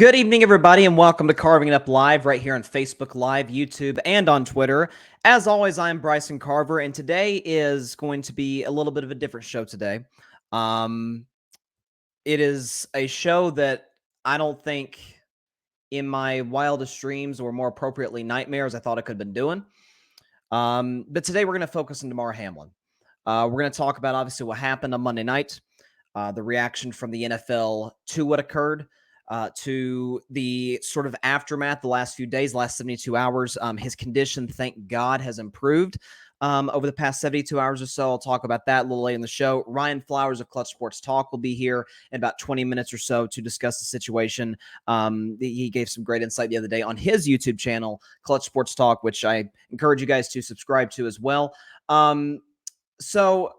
Good evening, everybody, and welcome to Carving It Up Live right here on Facebook Live, YouTube, and on Twitter. As always, I'm Bryson Carver, and today is going to be a little bit of a different show today. Um, it is a show that I don't think in my wildest dreams, or more appropriately, nightmares, I thought I could have been doing. But today we're going to focus on Damar Hamlin. We're going to talk about, obviously, what happened on Monday night, the reaction from the NFL to what occurred, to the sort of aftermath the last few days, last 72 hours. His condition, thank God, has improved over the past 72 hours or so. I'll talk about that a little later in the show. Ryan Flowers of Clutch Sports Talk will be here in about 20 minutes or so to discuss the situation. He gave some great insight the other day on his YouTube channel, Clutch Sports Talk, which I encourage you guys to subscribe to as well. So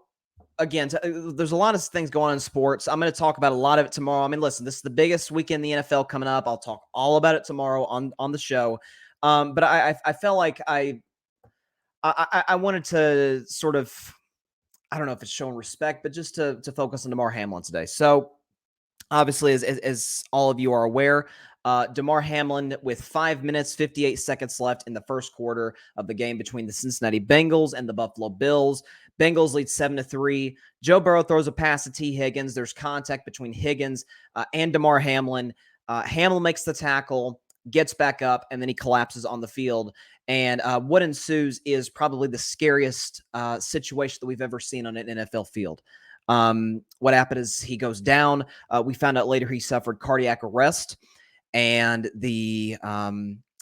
again, there's a lot of things going on in sports. I'm going to talk about a lot of it tomorrow. I mean, listen, this is the biggest weekend in the NFL coming up. I'll talk all about it tomorrow on the show. But I felt like I wanted to sort of, I don't know if it's showing respect, but just to focus on Damar Hamlin today. So obviously, as all of you are aware, Damar Hamlin, with 5 minutes, 58 seconds left in the first quarter of the game between the Cincinnati Bengals and the Buffalo Bills. Bengals lead 7-3. Joe Burrow throws a pass to T. Higgins. There's contact between Higgins and Damar Hamlin. Hamlin makes the tackle, gets back up, and then he collapses on the field. And what ensues is probably the scariest situation that we've ever seen on an NFL field. What happened is he goes down. We found out later he suffered cardiac arrest, and the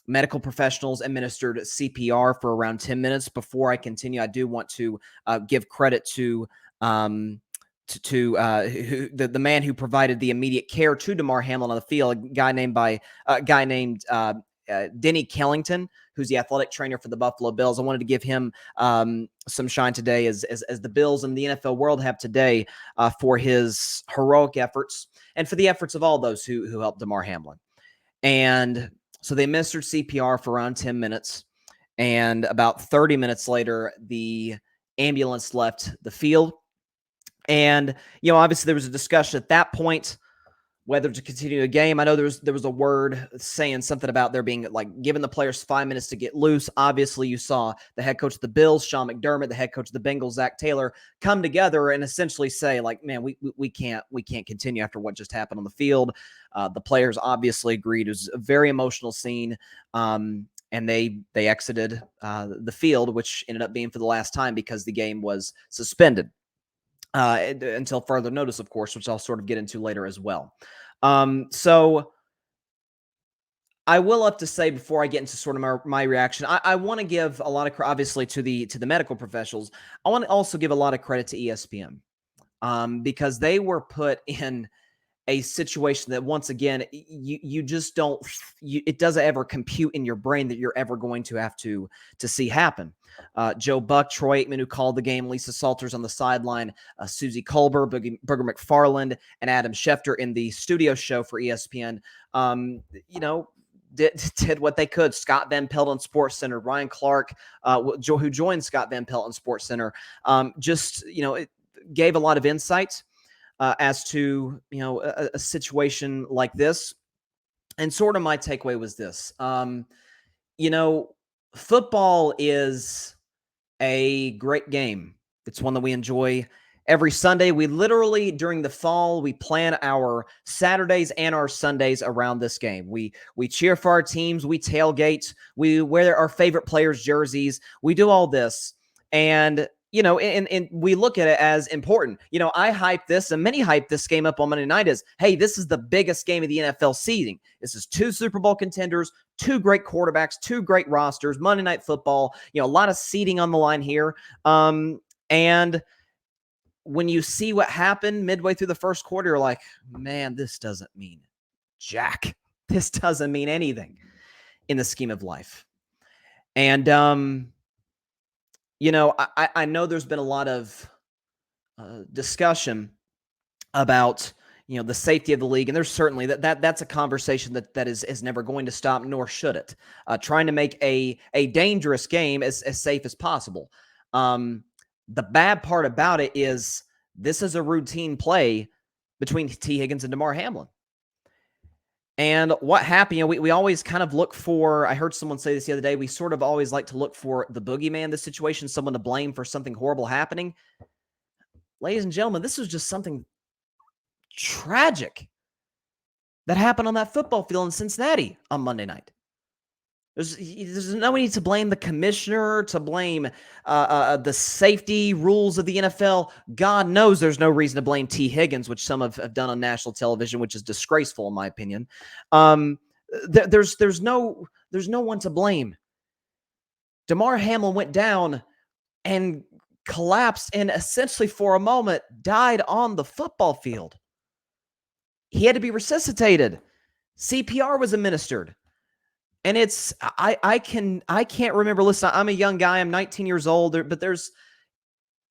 medical professionals administered CPR for around 10 minutes. Before I continue, I do want to give credit to the man who provided the immediate care to Damar Hamlin on the field, a guy named Denny Kellington, who's the athletic trainer for the Buffalo Bills. I wanted to give him some shine today, as the Bills and the NFL world have today, for his heroic efforts and for the efforts of all those who helped Damar Hamlin. And so they administered CPR for around 10 minutes. And about 30 minutes later, the ambulance left the field. And, obviously there was a discussion at that point whether to continue the game. I know there was a word saying something about there being, like, giving the players 5 minutes to get loose. Obviously, you saw the head coach of the Bills, Sean McDermott, the head coach of the Bengals, Zach Taylor, come together and essentially say, like, man, we can't continue after what just happened on the field. The players obviously agreed. It was a very emotional scene. And they exited the field, which ended up being for the last time because the game was suspended until further notice, of course, which I'll sort of get into later as well. So I will have to say, before I get into sort of my reaction, I want to give a lot of obviously to the medical professionals. I want to also give a lot of credit to ESPN because they were put in a situation that, once again, you just don't, it doesn't ever compute in your brain that you're ever going to have to see happen. Joe Buck, Troy Aikman, who called the game, Lisa Salters on the sideline, Susie Colbert, Booger McFarland, and Adam Schefter in the studio show for ESPN, did what they could. Scott Van Pelt on Sports Center, Ryan Clark, who joined Scott Van Pelt on Sports Center, it gave a lot of insight as to, a situation like this. And sort of my takeaway was this. Football is a great game. It's one that we enjoy every Sunday. We literally, during the fall, we plan our Saturdays and our Sundays around this game. We cheer for our teams. We tailgate. We wear our favorite players' jerseys. We do all this. And and we look at it as important. I hype this, and many hype this game up on Monday night as, hey, this is the biggest game of the NFL season. This is two Super Bowl contenders, two great quarterbacks, two great rosters, Monday Night Football, a lot of seeding on the line here. And when you see what happened midway through the first quarter, you're like, man, this doesn't mean jack. This doesn't mean anything in the scheme of life. And, I know there's been a lot of discussion about, the safety of the league. And there's certainly that's a conversation that is never going to stop, nor should it. Trying to make a dangerous game as safe as possible. The bad part about it is this is a routine play between T. Higgins and Damar Hamlin. And what happened, we always kind of look for, I heard someone say this the other day, we sort of always like to look for the boogeyman in this situation, someone to blame for something horrible happening. Ladies and gentlemen, this was just something tragic that happened on that football field in Cincinnati on Monday night. There's no need to blame the commissioner, to blame the safety rules of the NFL. God knows there's no reason to blame T. Higgins, which some have done on national television, which is disgraceful in my opinion. There's no one to blame. Damar Hamlin went down and collapsed and essentially for a moment died on the football field. He had to be resuscitated. CPR was administered. And it's I can't remember. Listen, I'm a young guy. I'm 19 years old, but there's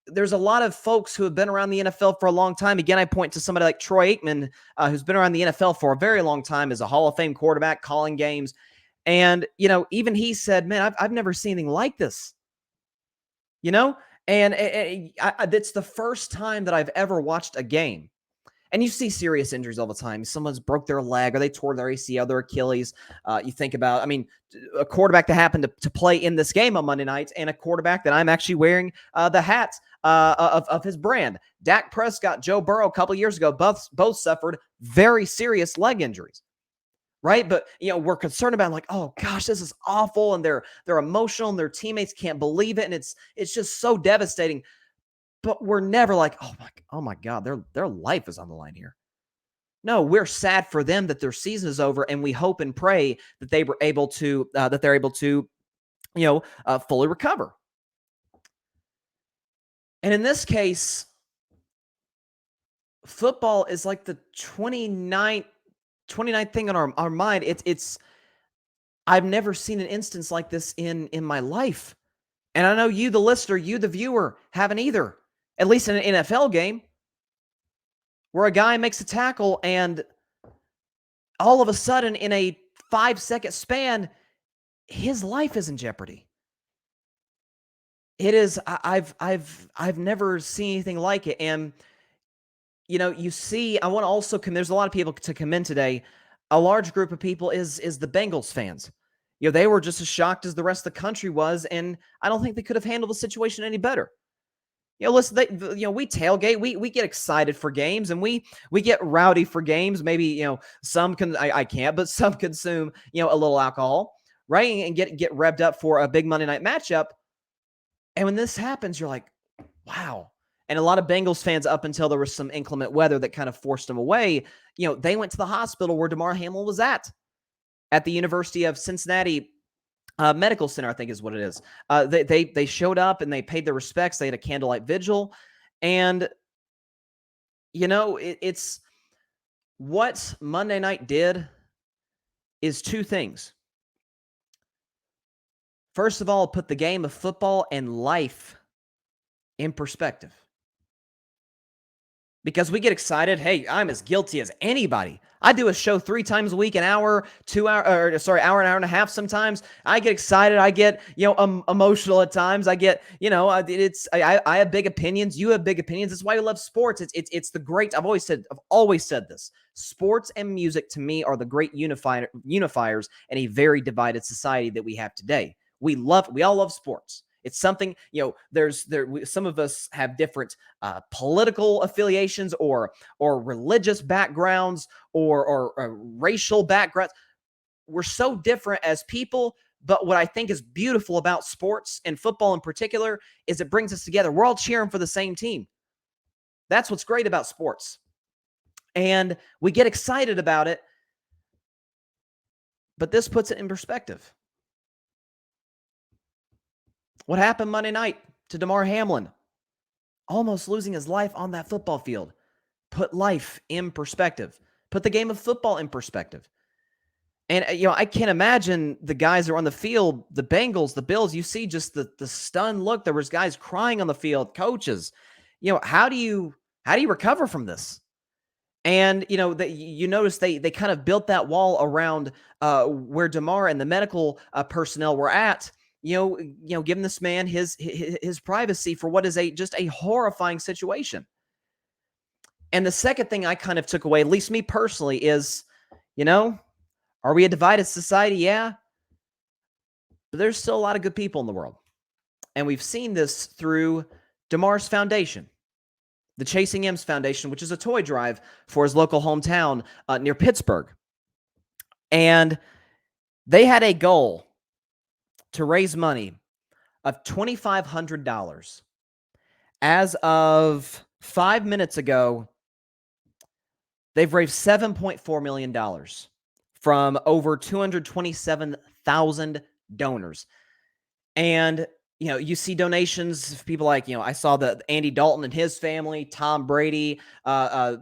a lot of folks who have been around the NFL for a long time. Again, I point to somebody like Troy Aikman, who's been around the NFL for a very long time as a Hall of Fame quarterback, calling games. And, even he said, man, I've never seen anything like this, and it's the first time that I've ever watched a game. And you see serious injuries all the time. Someone's broke their leg or they tore their ACL, their Achilles. You think about, a quarterback that happened to play in this game on Monday night and a quarterback that I'm actually wearing the hat of his brand. Dak Prescott, Joe Burrow a couple years ago, both suffered very serious leg injuries. Right. But, we're concerned about like, oh, gosh, this is awful. And they're emotional and their teammates can't believe it. And it's just so devastating. But we're never like, oh my God, their life is on the line here. No, we're sad for them that their season is over, and we hope and pray that they're able to fully recover. And in this case, football is like the 29th thing on our mind. It's I've never seen an instance like this in my life. And I know you, the listener, you, the viewer, haven't either. At least in an NFL game, where a guy makes a tackle and all of a sudden in a 5-second span, his life is in jeopardy. It is, I've never seen anything like it. And, you see, I want to also there's a lot of people to commend today. A large group of people is the Bengals fans. They were just as shocked as the rest of the country was. And I don't think they could have handled the situation any better. Listen, we tailgate, we get excited for games and we get rowdy for games. Maybe, some can, I can't, but some consume, a little alcohol, right? And get revved up for a big Monday night matchup. And when this happens, you're like, wow. And a lot of Bengals fans, up until there was some inclement weather that kind of forced them away, they went to the hospital where Damar Hamlin was at the University of Cincinnati Medical Center, I think is what it is. They showed up and they paid their respects. They had a candlelight vigil. And, it's what Monday night did is two things. First of all, put the game of football and life in perspective. Because we get excited. Hey, I'm as guilty as anybody. I do a show 3 times a week, an hour, 2 hour, hour and a half sometimes. I get excited. I get, emotional at times. I get, I have big opinions. You have big opinions. That's why we love sports. It's the great, I've always said this. Sports and music to me are the great unifiers in a very divided society that we have today. We all love sports. It's something, some of us have different political affiliations or religious backgrounds or racial backgrounds. We're so different as people, but what I think is beautiful about sports and football in particular is it brings us together. We're all cheering for the same team. That's what's great about sports. And we get excited about it, but this puts it in perspective. What happened Monday night to Damar Hamlin? Almost losing his life on that football field. Put life in perspective. Put the game of football in perspective. And, I can't imagine the guys that are on the field, the Bengals, the Bills, you see just the stunned look. There was guys crying on the field, coaches. How do you recover from this? And, you notice they kind of built that wall around where Damar and the medical personnel were at. Giving this man his privacy for what is just a horrifying situation. And the second thing I kind of took away, at least me personally, is, Are we a divided society? Yeah. But there's still a lot of good people in the world. And we've seen this through Damar's foundation, the Chasing M's Foundation, which is a toy drive for his local hometown near Pittsburgh. And they had a goal to raise money of $2,500. As of 5 minutes ago, they've raised $7.4 million from over 227,000 donors. And, you see donations of people like, I saw the Andy Dalton and his family, Tom Brady, I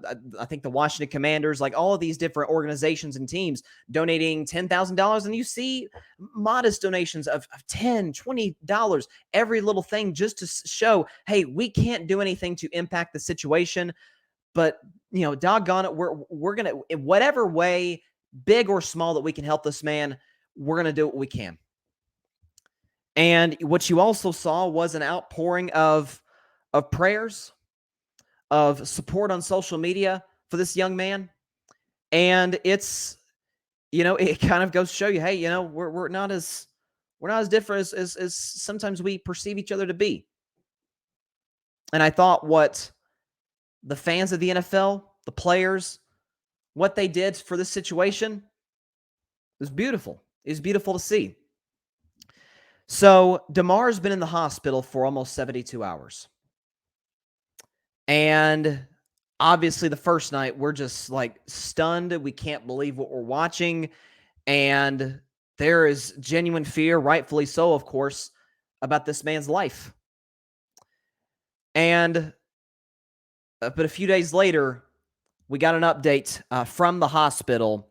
think the Washington Commanders, like all of these different organizations and teams donating $10,000. And you see modest donations of $10, $20, every little thing just to show, hey, we can't do anything to impact the situation. But, doggone it, we're going to, in whatever way, big or small, that we can help this man, we're going to do what we can. And what you also saw was an outpouring of prayers, of support on social media for this young man. And it's, it kind of goes to show you, hey, we're not as different as sometimes we perceive each other to be. And I thought what the fans of the NFL, the players, what they did for this situation was beautiful. It was beautiful to see. So Damar's been in the hospital for almost 72 hours. And obviously the first night, we're just like stunned. We can't believe what we're watching. And there is genuine fear, rightfully so, of course, about this man's life. And but a few days later, we got an update from the hospital.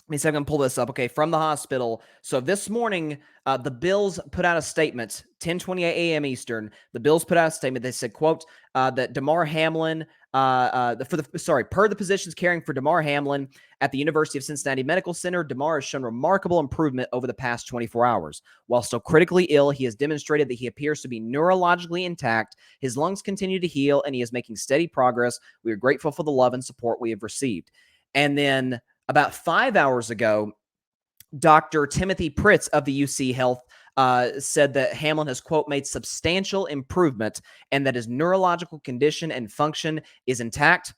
Let me see if I can pull this up. Okay, from the hospital. So this morning, the Bills put out a statement, 10:28 a.m. Eastern. The Bills put out a statement. They said, quote, that Damar Hamlin, per the physicians caring for Damar Hamlin at the University of Cincinnati Medical Center, Damar has shown remarkable improvement over the past 24 hours. While still critically ill, he has demonstrated that he appears to be neurologically intact. His lungs continue to heal, and he is making steady progress. We are grateful for the love and support we have received. And then about 5 hours ago, Dr. Timothy Pritz of the UC Health said that Hamlin has, quote, made substantial improvement and that his neurological condition and function is intact.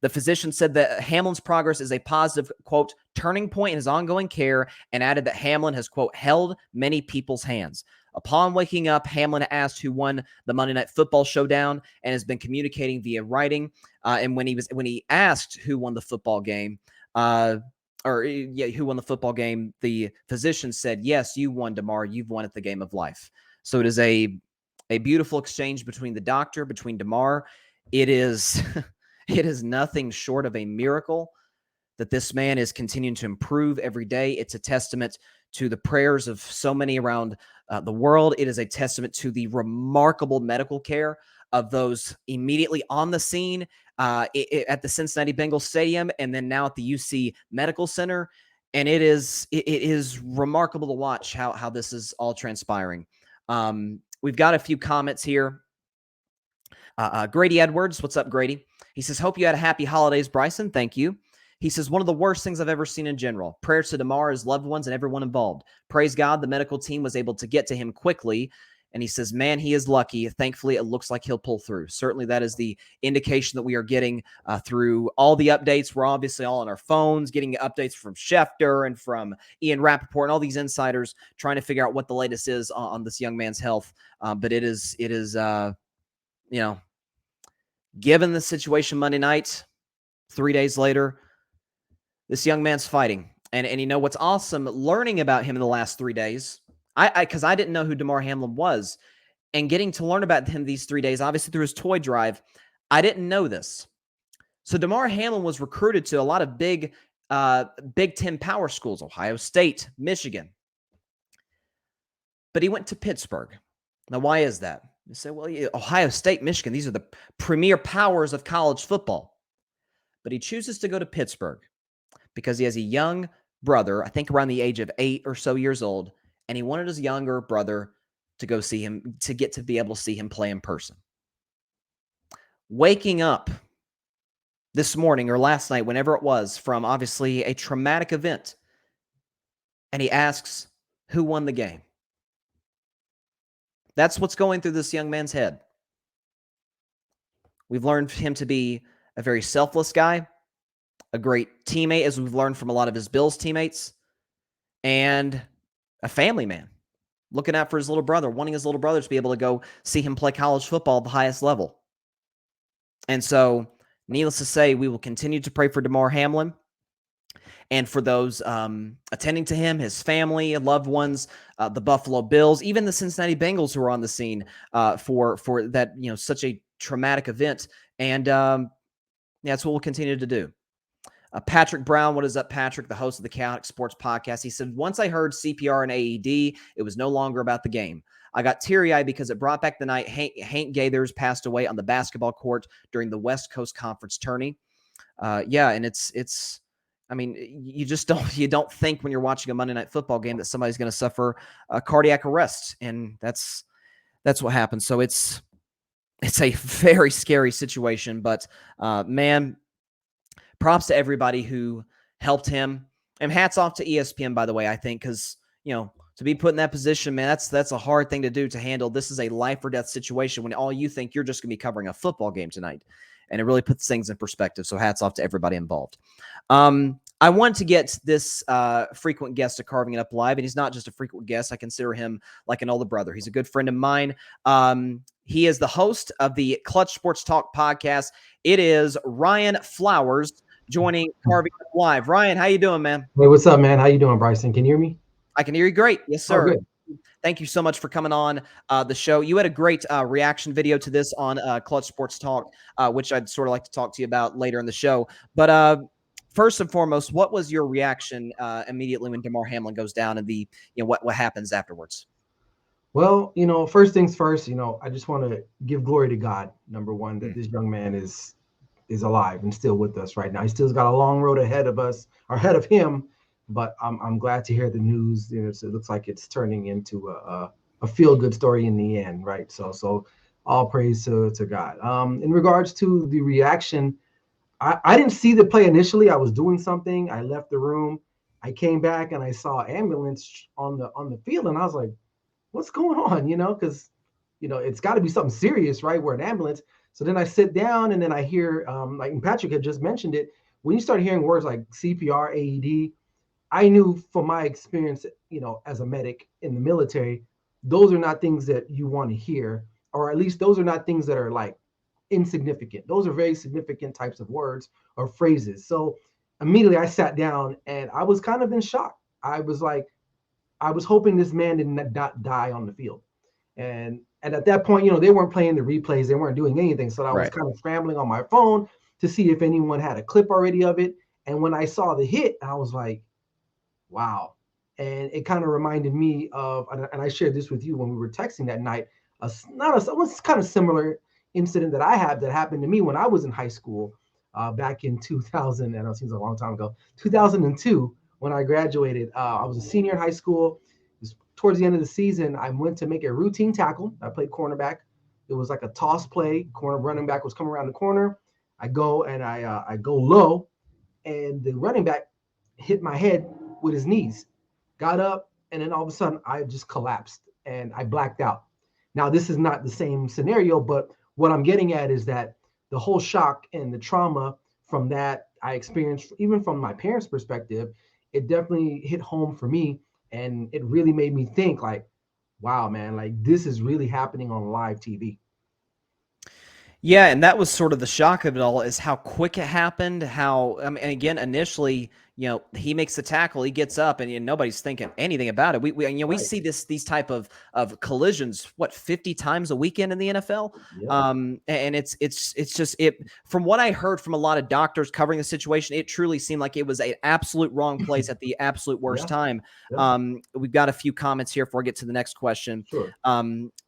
The physician said that Hamlin's progress is a positive, quote, turning point in his ongoing care, and added that Hamlin has, quote, held many people's hands. Upon waking up, Hamlin asked who won the Monday Night Football showdown and has been communicating via writing. And when he asked who won the football game, who won the football game, the physician said, yes, you won, Damar. You've won at the game of life. So it is a beautiful exchange between the doctor, between Damar. It is it is nothing short of a miracle that this man is continuing to improve every day. It's a testament to the prayers of so many around the world. It is a testament to the remarkable medical care of those immediately on the scene at the Cincinnati Bengals Stadium, and then now at the UC Medical Center. And it is remarkable to watch how this is all transpiring. We've got a few comments here. Grady Edwards, what's up, Grady? He says, hope you had a happy holidays, Bryson. Thank you. He says, one of the worst things I've ever seen in general. Prayers to Damar, his loved ones, and everyone involved. Praise God, the medical team was able to get to him quickly. And he says, man, he is lucky. Thankfully, it looks like he'll pull through. Certainly, that is the indication that we are getting through all the updates. We're obviously all on our phones, getting updates from Schefter and from Ian Rappaport and all these insiders trying to figure out what the latest is on this young man's health. But it is given the situation Monday night, 3 days later, this young man's fighting. And what's awesome, learning about him in the last 3 days, because I didn't know who Damar Hamlin was, and getting to learn about him these 3 days, obviously through his toy drive, I didn't know this. So Damar Hamlin was recruited to a lot of Big Ten power schools, Ohio State, Michigan. But he went to Pittsburgh. Now, why is that? You say, well, Ohio State, Michigan, these are the premier powers of college football. But he chooses to go to Pittsburgh because he has a young brother, I think around the age of 8 or so years old, and he wanted his younger brother to go see him, to get to be able to see him play in person. Waking up this morning or last night, whenever it was, from obviously a traumatic event, and he asks, who won the game? That's what's going through this young man's head. We've learned him to be a very selfless guy, a great teammate, as we've learned from a lot of his Bills teammates, and a family man, looking out for his little brother, wanting his little brother to be able to go see him play college football at the highest level. And so, needless to say, we will continue to pray for Damar Hamlin and for those attending to him, his family, loved ones, the Buffalo Bills, even the Cincinnati Bengals who are on the scene for that, such a traumatic event. And that's what we'll continue to do. Patrick Brown, what is up, Patrick, the host of the Chaotic Sports Podcast? He said, once I heard CPR and AED, it was no longer about the game. I got teary-eyed because it brought back the night Hank Gaithers passed away on the basketball court during the West Coast Conference tourney. And it's I mean, you don't think when you're watching a Monday Night Football game that somebody's going to suffer a cardiac arrest, and that's what happens. So it's a very scary situation, but man, props to everybody who helped him, and hats off to ESPN, by the way, I think, because, to be put in that position, man, that's a hard thing to do, to handle. This is a life or death situation when all you think you're just going to be covering a football game tonight, and it really puts things in perspective. So hats off to everybody involved. I want to get this frequent guest to Carving It Up Live, and he's not just a frequent guest. I consider him like an older brother. He's a good friend of mine. He is the host of the Clutch Sports Talk podcast. It is Ryan Flowers joining Carving It Up Live. Ryan, how you doing, man? Hey, what's up, man? How you doing, Bryson? Can you hear me? I can hear you great. Yes, sir. Oh, good. Thank you so much for coming on the show. You had a great reaction video to this on Clutch Sports Talk, which I'd sort of like to talk to you about later in the show. But first and foremost, what was your reaction immediately when Damar Hamlin goes down, and what happens afterwards? Well, first things first, I just want to give glory to God, number one, that this young man is alive and still with us right now. He still's got a long road ahead of us, or ahead of him, but I'm glad to hear the news. It looks like it's turning into a feel-good story in the end, right? So all praise to God. In regards to the reaction, I didn't see the play initially. I was doing something. I left the room. I came back and I saw ambulance on the field, and I was like, what's going on? Because it's got to be something serious, right? We're an ambulance. So then I sit down, and then I hear, like Patrick had just mentioned it, when you start hearing words like CPR, AED, I knew from my experience, as a medic in the military, those are not things that you want to hear, or at least those are not things that are like insignificant. Those are very significant types of words or phrases. So immediately I sat down and I was kind of in shock. I was hoping this man did not die on the field. And at that point, they weren't playing the replays. They weren't doing anything. So I was kind of scrambling on my phone to see if anyone had a clip already of it. And when I saw the hit, I was like, wow. And it kind of reminded me of, and I shared this with you when we were texting that night, it was kind of similar incident that happened to me when I was in high school back in 2000. And it seems a long time ago, 2002, when I graduated. I was a senior in high school. It was towards the end of the season. I went to make a routine tackle. I played cornerback. It was like a toss play. Corner running back was coming around the corner. I go and I go low, and the running back hit my head with his knees, got up, and then all of a sudden I just collapsed and I blacked out. Now, this is not the same scenario, but what I'm getting at is that the whole shock and the trauma from that I experienced, even from my parents' perspective, it definitely hit home for me. And it really made me think like, wow, man, like this is really happening on live TV. Yeah, and that was sort of the shock of it all, is how quick it happened. And again, initially, he makes the tackle, he gets up, and nobody's thinking anything about it. We see these type of collisions 50 times a weekend in the NFL. Yeah. And it's just from what I heard from a lot of doctors covering the situation, it truly seemed like it was an absolute wrong place at the absolute worst time. Yeah. We've got a few comments here before I get to the next question. Sure.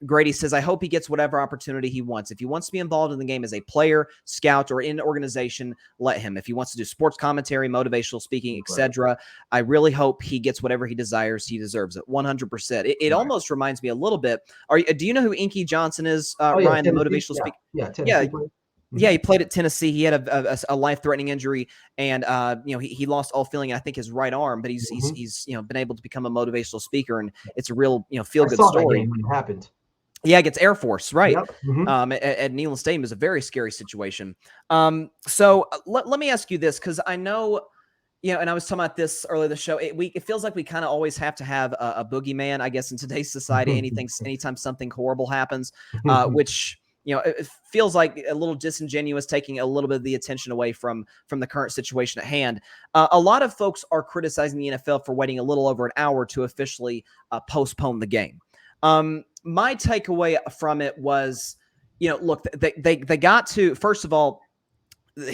Grady says, I hope he gets whatever opportunity he wants. If he wants to be involved in the game as a player, scout, or in an organization, let him. If he wants to do sports commentary, motivational speaking, etc., I really hope he gets whatever he desires. He deserves it 100%. It almost reminds me a little bit. Do you know who Inky Johnson is, Ryan, the motivational speaker? Yeah. Yeah, he played at Tennessee. He had a life-threatening injury, and he lost all feeling in, I think, his right arm. But he's been able to become a motivational speaker, and it's a real feel-good saw that story. game when it happened. Yeah, against Air Force, right? Yep. At Neyland Stadium is a very scary situation. So let me ask you this, because I know, and I was talking about this earlier in the show. It feels like we kind of always have to have a boogeyman, I guess, in today's society. Anytime something horrible happens, which it feels like a little disingenuous, taking a little bit of the attention away from the current situation at hand. A lot of folks are criticizing the NFL for waiting a little over an hour to officially postpone the game. My takeaway from it was, look, they got to, first of all,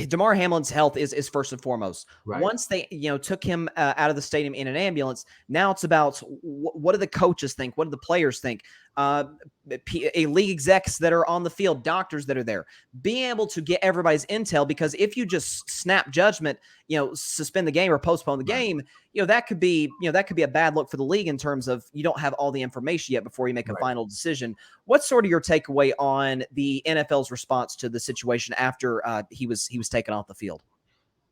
Damar Hamlin's health is first and foremost. Right. Once they took him out of the stadium in an ambulance, now it's about what do the coaches think, what do the players think, league execs that are on the field, doctors that are there, being able to get everybody's intel. Because if you just snap judgment, suspend the game or postpone the game, that could be a bad look for the league in terms of you don't have all the information yet before you make a final decision. What's sort of your takeaway on the NFL's response to the situation after he was taken off the field?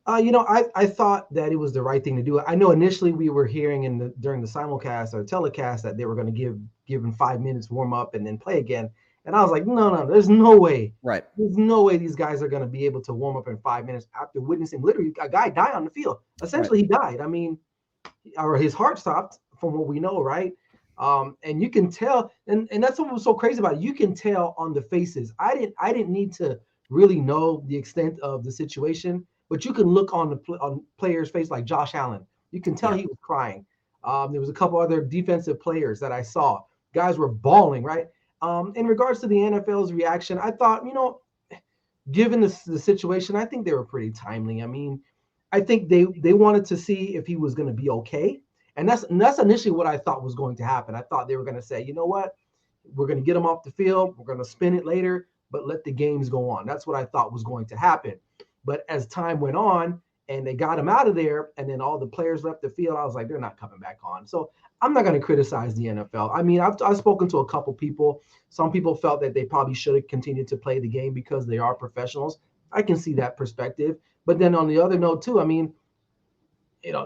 I thought that it was the right thing to do. I know initially we were hearing during the simulcast or telecast that they were going to give him 5 minutes warm up and then play again. And I was like, no, there's no way. Right. There's no way these guys are going to be able to warm up in 5 minutes after witnessing literally a guy die on the field. Essentially, He died. I mean, or his heart stopped from what we know, right? And you can tell, and that's what was so crazy about it. You can tell on the faces. I didn't need to really know the extent of the situation, but you can look on players' face, like Josh Allen. You can tell he was crying. There was a couple other defensive players that I saw. Guys were bawling, right? In regards to the NFL's reaction, I thought, given the situation, I think they were pretty timely. I mean, I think they wanted to see if he was going to be okay. And that's initially what I thought was going to happen. I thought they were going to say, you know what? We're going to get him off the field. We're going to spin it later, but let the games go on. That's what I thought was going to happen. But as time went on and they got him out of there and then all the players left the field, I was like, they're not coming back on. So I'm not going to criticize the NFL. I mean, I've spoken to a couple people. Some people felt that they probably should have continued to play the game because they are professionals. I can see that perspective. But then on the other note too, I mean,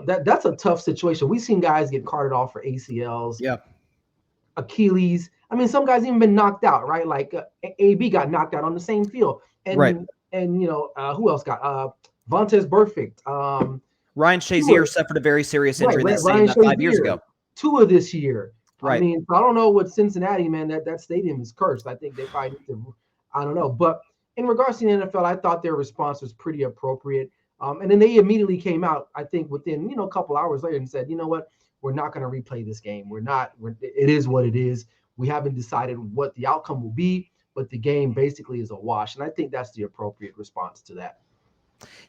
that's a tough situation. We've seen guys get carted off for ACLs, Achilles. I mean, some guys even been knocked out, right? Like AB got knocked out on the same field. And, right. And, who else got Vontaze Burfict. Ryan Shazier suffered a very serious injury that same 5 years ago. Tua this year. Right. I mean, I don't know what Cincinnati, man, that stadium is cursed. I think they probably need to, I don't know. But in regards to the NFL, I thought their response was pretty appropriate. And then they immediately came out, I think, within, a couple hours later and said, you know what, we're not going to replay this game. It is what it is. We haven't decided what the outcome will be, but the game basically is a wash. And I think that's the appropriate response to that.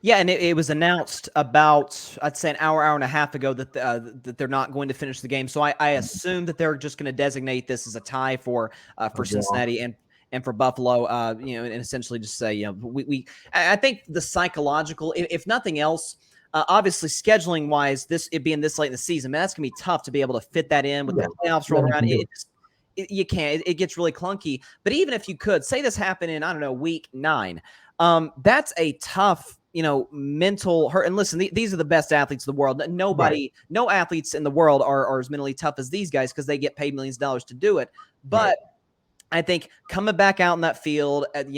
Yeah, and it was announced about, I'd say, an hour and a half ago that they're not going to finish the game. So I assume that they're just going to designate this as a tie for Cincinnati and for Buffalo, and essentially just say, I think the psychological, if nothing else, obviously scheduling wise, it being this late in the season, man, that's gonna be tough to be able to fit that in with the playoffs rolling around. You can't. It gets really clunky. But even if you could say this happened in, I don't know, week 9, that's a tough, mental hurt. And listen, these are the best athletes in the world. No athletes in the world are as mentally tough as these guys because they get paid millions of dollars to do it. But I think coming back out in that field at,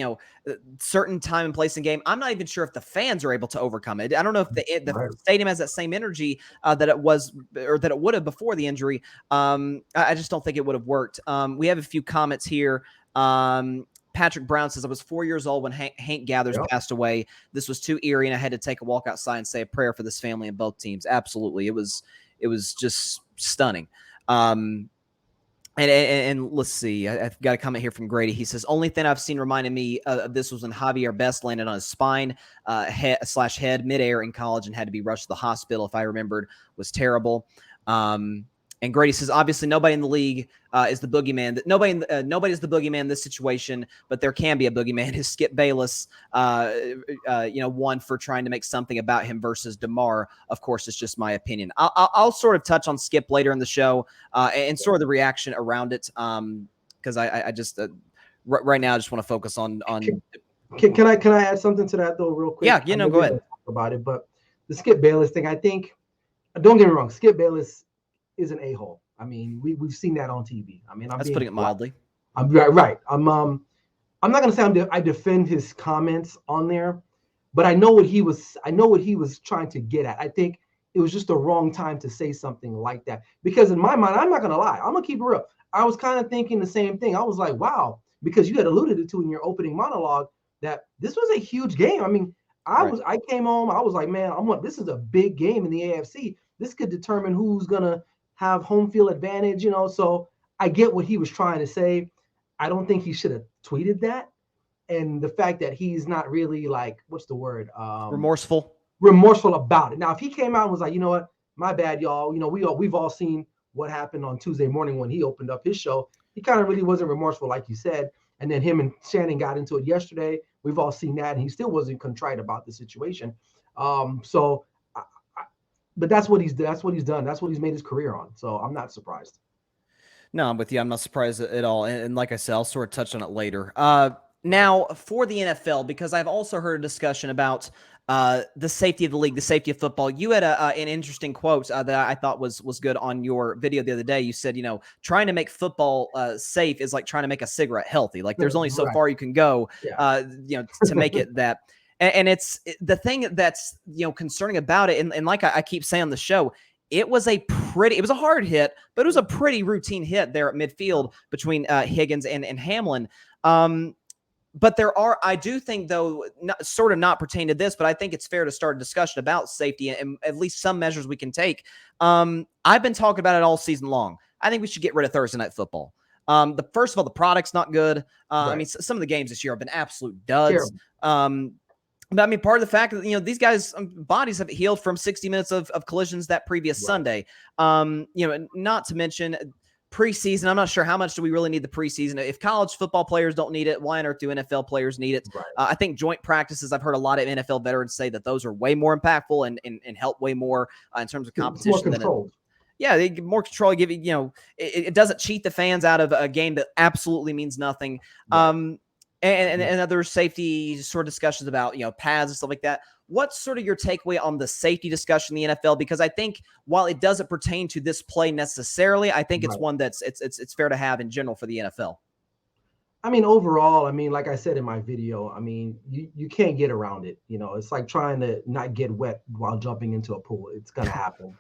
certain time and place in game, I'm not even sure if the fans are able to overcome it. I don't know if the stadium has that same energy that it was or that it would have before the injury. I just don't think it would have worked. We have a few comments here. Patrick Brown says, I was 4 years old when Hank Gathers passed away. This was too eerie, and I had to take a walk outside and say a prayer for this family and both teams. Absolutely. It was just stunning. And let's see, I've got a comment here from Grady. He says, only thing I've seen reminding me of this was when Javier Best landed on his spine head midair in college and had to be rushed to the hospital, if I remembered, was terrible. And Grady says, obviously nobody in the league is the boogeyman. Nobody is the boogeyman in this situation, but there can be a boogeyman. Is Skip Bayless, one for trying to make something about him versus Damar? Of course, it's just my opinion. I'll sort of touch on Skip later in the show and sort of the reaction around it because I just right now I just want to focus on Can I add something to that though, real quick? Yeah, I know go we're going ahead. to talk about it, but the Skip Bayless thing, I think, don't get me wrong, Skip Bayless is an a-hole. I mean, we've seen that on TV. I mean, I'm That's being putting it polite. mildly. I'm right. I'm not gonna say I defend his comments on there, but I know what he was. I know what he was trying to get at. I think it was just the wrong time to say something like that. Because in my mind, I'm not gonna lie. I'm gonna keep it real. I was kind of thinking the same thing. I was like, wow, because you had alluded it to in your opening monologue that this was a huge game. I mean, I came home. I was like, man, this is a big game in the AFC. This could determine who's gonna have home field advantage. So I get what he was trying to say. I don't think he should have tweeted that. And the fact that he's not really like, what's the word? Remorseful. Remorseful about it. Now, if he came out and was like, you know what, my bad, y'all. We've all seen what happened on Tuesday morning when he opened up his show. He kind of really wasn't remorseful, like you said. And then him and Shannon got into it yesterday. We've all seen that, and he still wasn't contrite about the situation. But that's what he's done. That's what he's made his career on. So I'm not surprised. No, I'm with you. I'm not surprised at all. And like I said, I'll sort of touch on it later. Now, for the NFL, because I've also heard a discussion about the safety of the league, the safety of football. You had an interesting quote that I thought was good on your video the other day. You said, trying to make football safe is like trying to make a cigarette healthy. Like there's only so Right. far you can go, Yeah. To make it that. And it's the thing that's, concerning about it. And like I keep saying on the show, it was a hard hit, but it was a pretty routine hit there at midfield between Higgins and Hamlin. But I do think, though, sort of not pertaining to this, but I think it's fair to start a discussion about safety and at least some measures we can take. I've been talking about it all season long. I think we should get rid of Thursday Night Football. First of all, the product's not good. Right. I mean, some of the games this year have been absolute duds. Terrible. But I mean, part of the fact that, these guys' bodies have healed from 60 minutes of collisions that previous Sunday. Not to mention preseason. I'm not sure how much do we really need the preseason. If college football players don't need it, why on earth do NFL players need it? Right. I think joint practices, I've heard a lot of NFL veterans say that those are way more impactful and help way more in terms of competition. It's more controlled. They get more control. Give it, it doesn't cheat the fans out of a game that absolutely means nothing. Right. And other safety sort of discussions about, pads and stuff like that. What's sort of your takeaway on the safety discussion in the NFL? Because I think while it doesn't pertain to this play necessarily, I think it's one that's it's fair to have in general for the NFL. I mean, overall, like I said in my video, you can't get around it. It's like trying to not get wet while jumping into a pool. It's going to happen.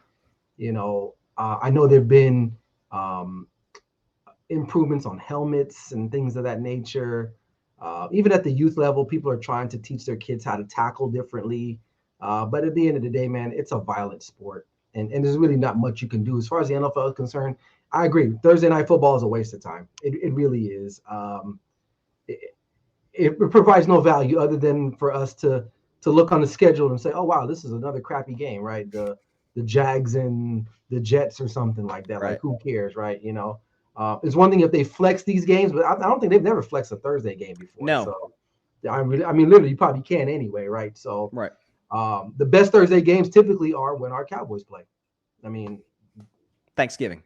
I know there've been improvements on helmets and things of that nature. Even at the youth level, people are trying to teach their kids how to tackle differently. But at the end of the day, man, it's a violent sport. And there's really not much you can do. As far as the NFL is concerned, I agree. Thursday Night Football is a waste of time. It really is. It provides no value other than for us to look on the schedule and say, oh, wow, this is another crappy game, right? The Jags and the Jets or something like that. Right. Like, who cares, right? It's one thing if they flex these games, but I don't think they've never flexed a Thursday game before. No. So, literally, you probably can anyway, right? So, right. The best Thursday games typically are when our Cowboys play. Thanksgiving.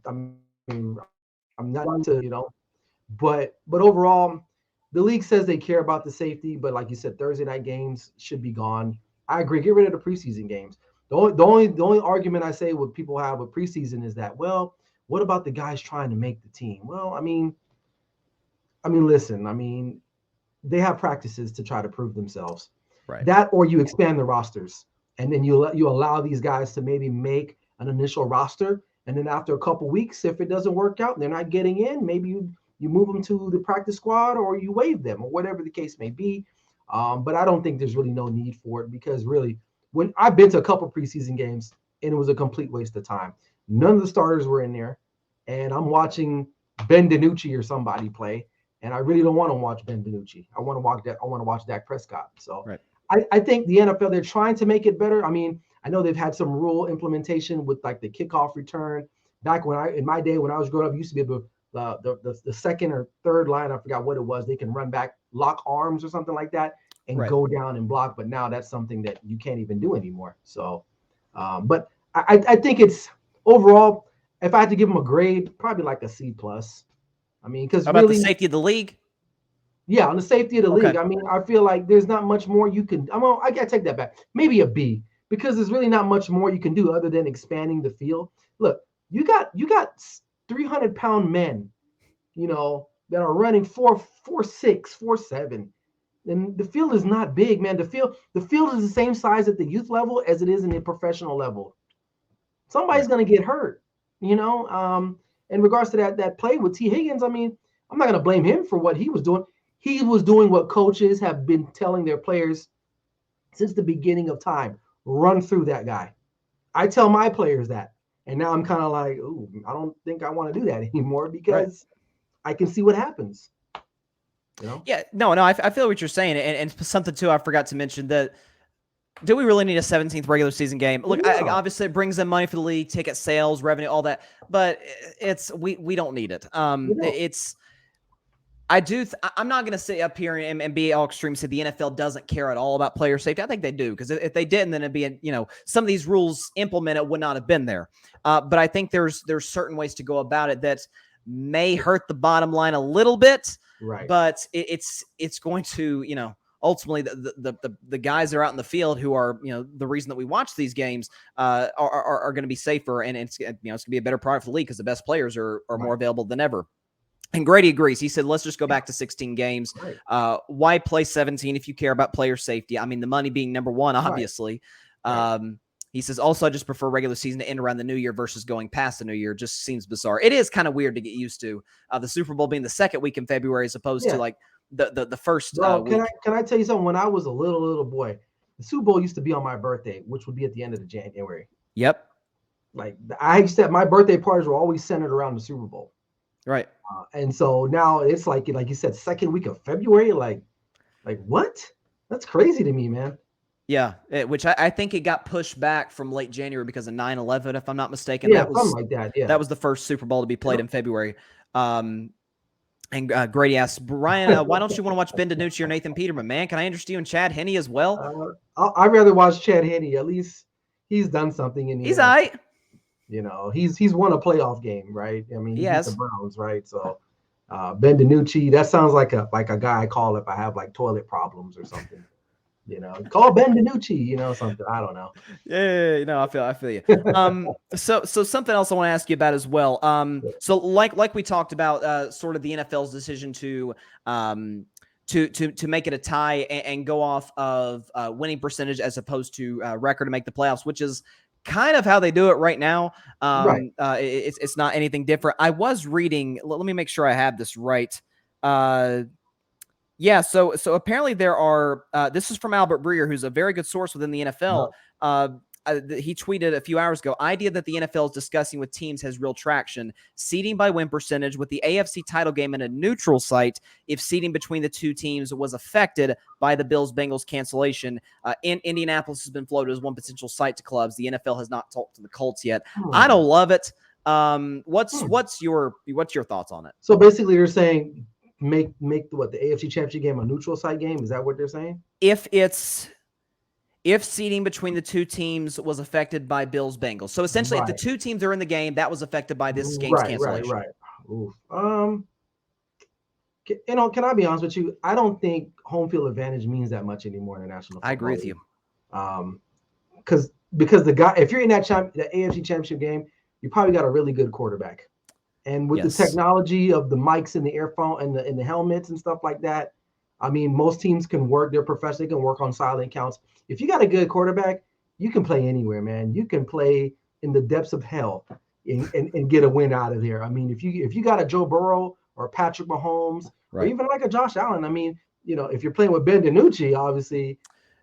I'm not into, but overall, the league says they care about the safety, but like you said, Thursday night games should be gone. I agree. Get rid of the preseason games. The only argument I say what people have with preseason is that, well, what about the guys trying to make the team? Well, listen, they have practices to try to prove themselves. Right. That, or you expand the rosters, and then you allow these guys to maybe make an initial roster, and then after a couple weeks, if it doesn't work out and they're not getting in, maybe you move them to the practice squad or you waive them or whatever the case may be. But I don't think there's really no need for it, because really, when I've been to a couple preseason games and it was a complete waste of time. None of the starters were in there, and I'm watching Ben DiNucci or somebody play, and I really don't want to watch Ben DiNucci. I want to watch Dak Prescott. So right. I think the NFL, they're trying to make it better. I know they've had some rule implementation with like the kickoff return. Back in my day when I was growing up, you used to be able to the second or third line, I forgot what it was, they can run back, lock arms or something like that, and go down and block. But now that's something that you can't even do anymore. So, but I think it's overall, if I had to give them a grade, probably like a C+. Because how about the safety of the league? Yeah, on the safety of the Okay. league. I mean, I feel like there's not much more you can. I gotta take that back. Maybe a B, because there's really not much more you can do other than expanding the field. Look, you got 300-pound men, that are running 4.46, 4.7, and the field is not big, man. The field is the same size at the youth level as it is in the professional level. Somebody's Right. going to get hurt, you know. In regards to that play with T. Higgins, I mean, I'm not going to blame him for what he was doing. He was doing what coaches have been telling their players since the beginning of time: run through that guy. I tell my players that, and now I'm kind of like, ooh, I don't think I want to do that anymore Right. because I can see what happens. You know? Yeah. No. No. I feel what you're saying, and something too I forgot to mention that. Do we really need a 17th regular season game? Look, No. obviously it brings in money for the league, ticket sales, revenue, all that, but we don't need it. You know. It's I'm not going to sit up here and be all extreme. Say the NFL doesn't care at all about player safety. I think they do, because if they didn't, then it'd be some of these rules implemented would not have been there. But I think there's certain ways to go about it that may hurt the bottom line a little bit, Right. but it's going to ultimately the guys that are out in the field who are the reason that we watch these games are going to be safer, and it's going to be a better product for the league because the best players are more available than ever. And Grady agrees. He said, let's just go back to 16 games. Right. Why play 17 if you care about player safety? I mean, the money being number one, obviously. Right. He says, also, I just prefer regular season to end around the new year versus going past the new year. Just seems bizarre. It is kind of weird to get used to. The Super Bowl being the second week in February as opposed to like the first Bro, week. can I tell you something? When I was a little boy, the Super Bowl used to be on my birthday, which would be at the end of the January. Yep. Like I used to, my birthday parties were always centered around the Super Bowl. Right. And so now it's like you said, second week of February. Like what? That's crazy to me, man. Yeah, which I think it got pushed back from late January because of 9/11, if I'm not mistaken. Yeah, something like that. Yeah. That was the first Super Bowl to be played in February. And Grady asks, Brian, why don't you want to watch Ben DiNucci or Nathan Peterman, man? Can I interest you in Chad Henne as well? I'd rather watch Chad Henne. At least he's done something in the He's NFL. all right. He's won a playoff game, right? I mean, he beat the has. Browns, right? So Ben DiNucci, that sounds like a guy I call if I have like toilet problems or something. Call Ben DiNucci, something. I don't know. Yeah, I feel you. So something else I want to ask you about as well. So like we talked about, sort of the NFL's decision to make it a tie and go off of winning percentage as opposed to record to make the playoffs, which is kind of how they do it right now. Right. It's not anything different. I was reading. Let me make sure I have this right. Yeah, so apparently there are. This is from Albert Breer, who's a very good source within the NFL. He tweeted a few hours ago, idea that the NFL is discussing with teams has real traction. Seeding by win percentage with the AFC title game in a neutral site if seeding between the two teams was affected by the Bills-Bengals cancellation. Indianapolis has been floated as one potential site to clubs. The NFL has not talked to the Colts yet. I don't love it. What's your thoughts on it? So basically you're saying make the AFC Championship game a neutral site game? Is that what they're saying? If seeding between the two teams was affected by Bills-Bengals. So essentially, if the two teams are in the game, that was affected by this game's cancellation. Right. Oof. Can I be honest with you? I don't think home field advantage means that much anymore in the National Football I agree with you. Because the guy, if you're in that the AFC Championship game, you probably got a really good quarterback. And with the technology of the mics and the earphone and the helmets and stuff like that, I mean, most teams can work. They're professional. They can work on silent counts. If you got a good quarterback, you can play anywhere, man. You can play in the depths of hell and get a win out of there. I mean, if you got a Joe Burrow or Patrick Mahomes or even like a Josh Allen, I mean, if you're playing with Ben DiNucci, obviously,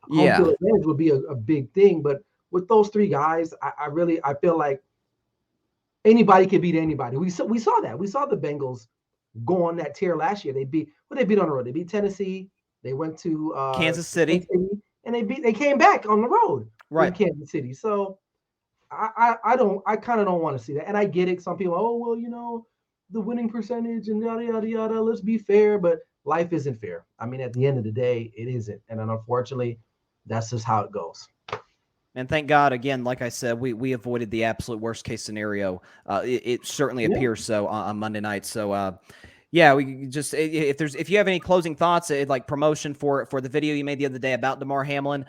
home field advantage would be a big thing. But with those three guys, I feel like anybody could beat anybody. We saw that. We saw the Bengals go on that tear last year. They beat on the road. They beat Tennessee. They went to Kansas City, and they came back on the road in Kansas City. So I kind of don't want to see that. And I get it. Some people, the winning percentage and yada yada yada. Let's be fair, but life isn't fair. I mean, at the end of the day, it isn't. And then unfortunately, that's just how it goes. And thank God, again, like I said, we avoided the absolute worst case scenario. It certainly appears so on Monday night. So Yeah, we just if you have any closing thoughts, like promotion for the video you made the other day about Damar Hamlin,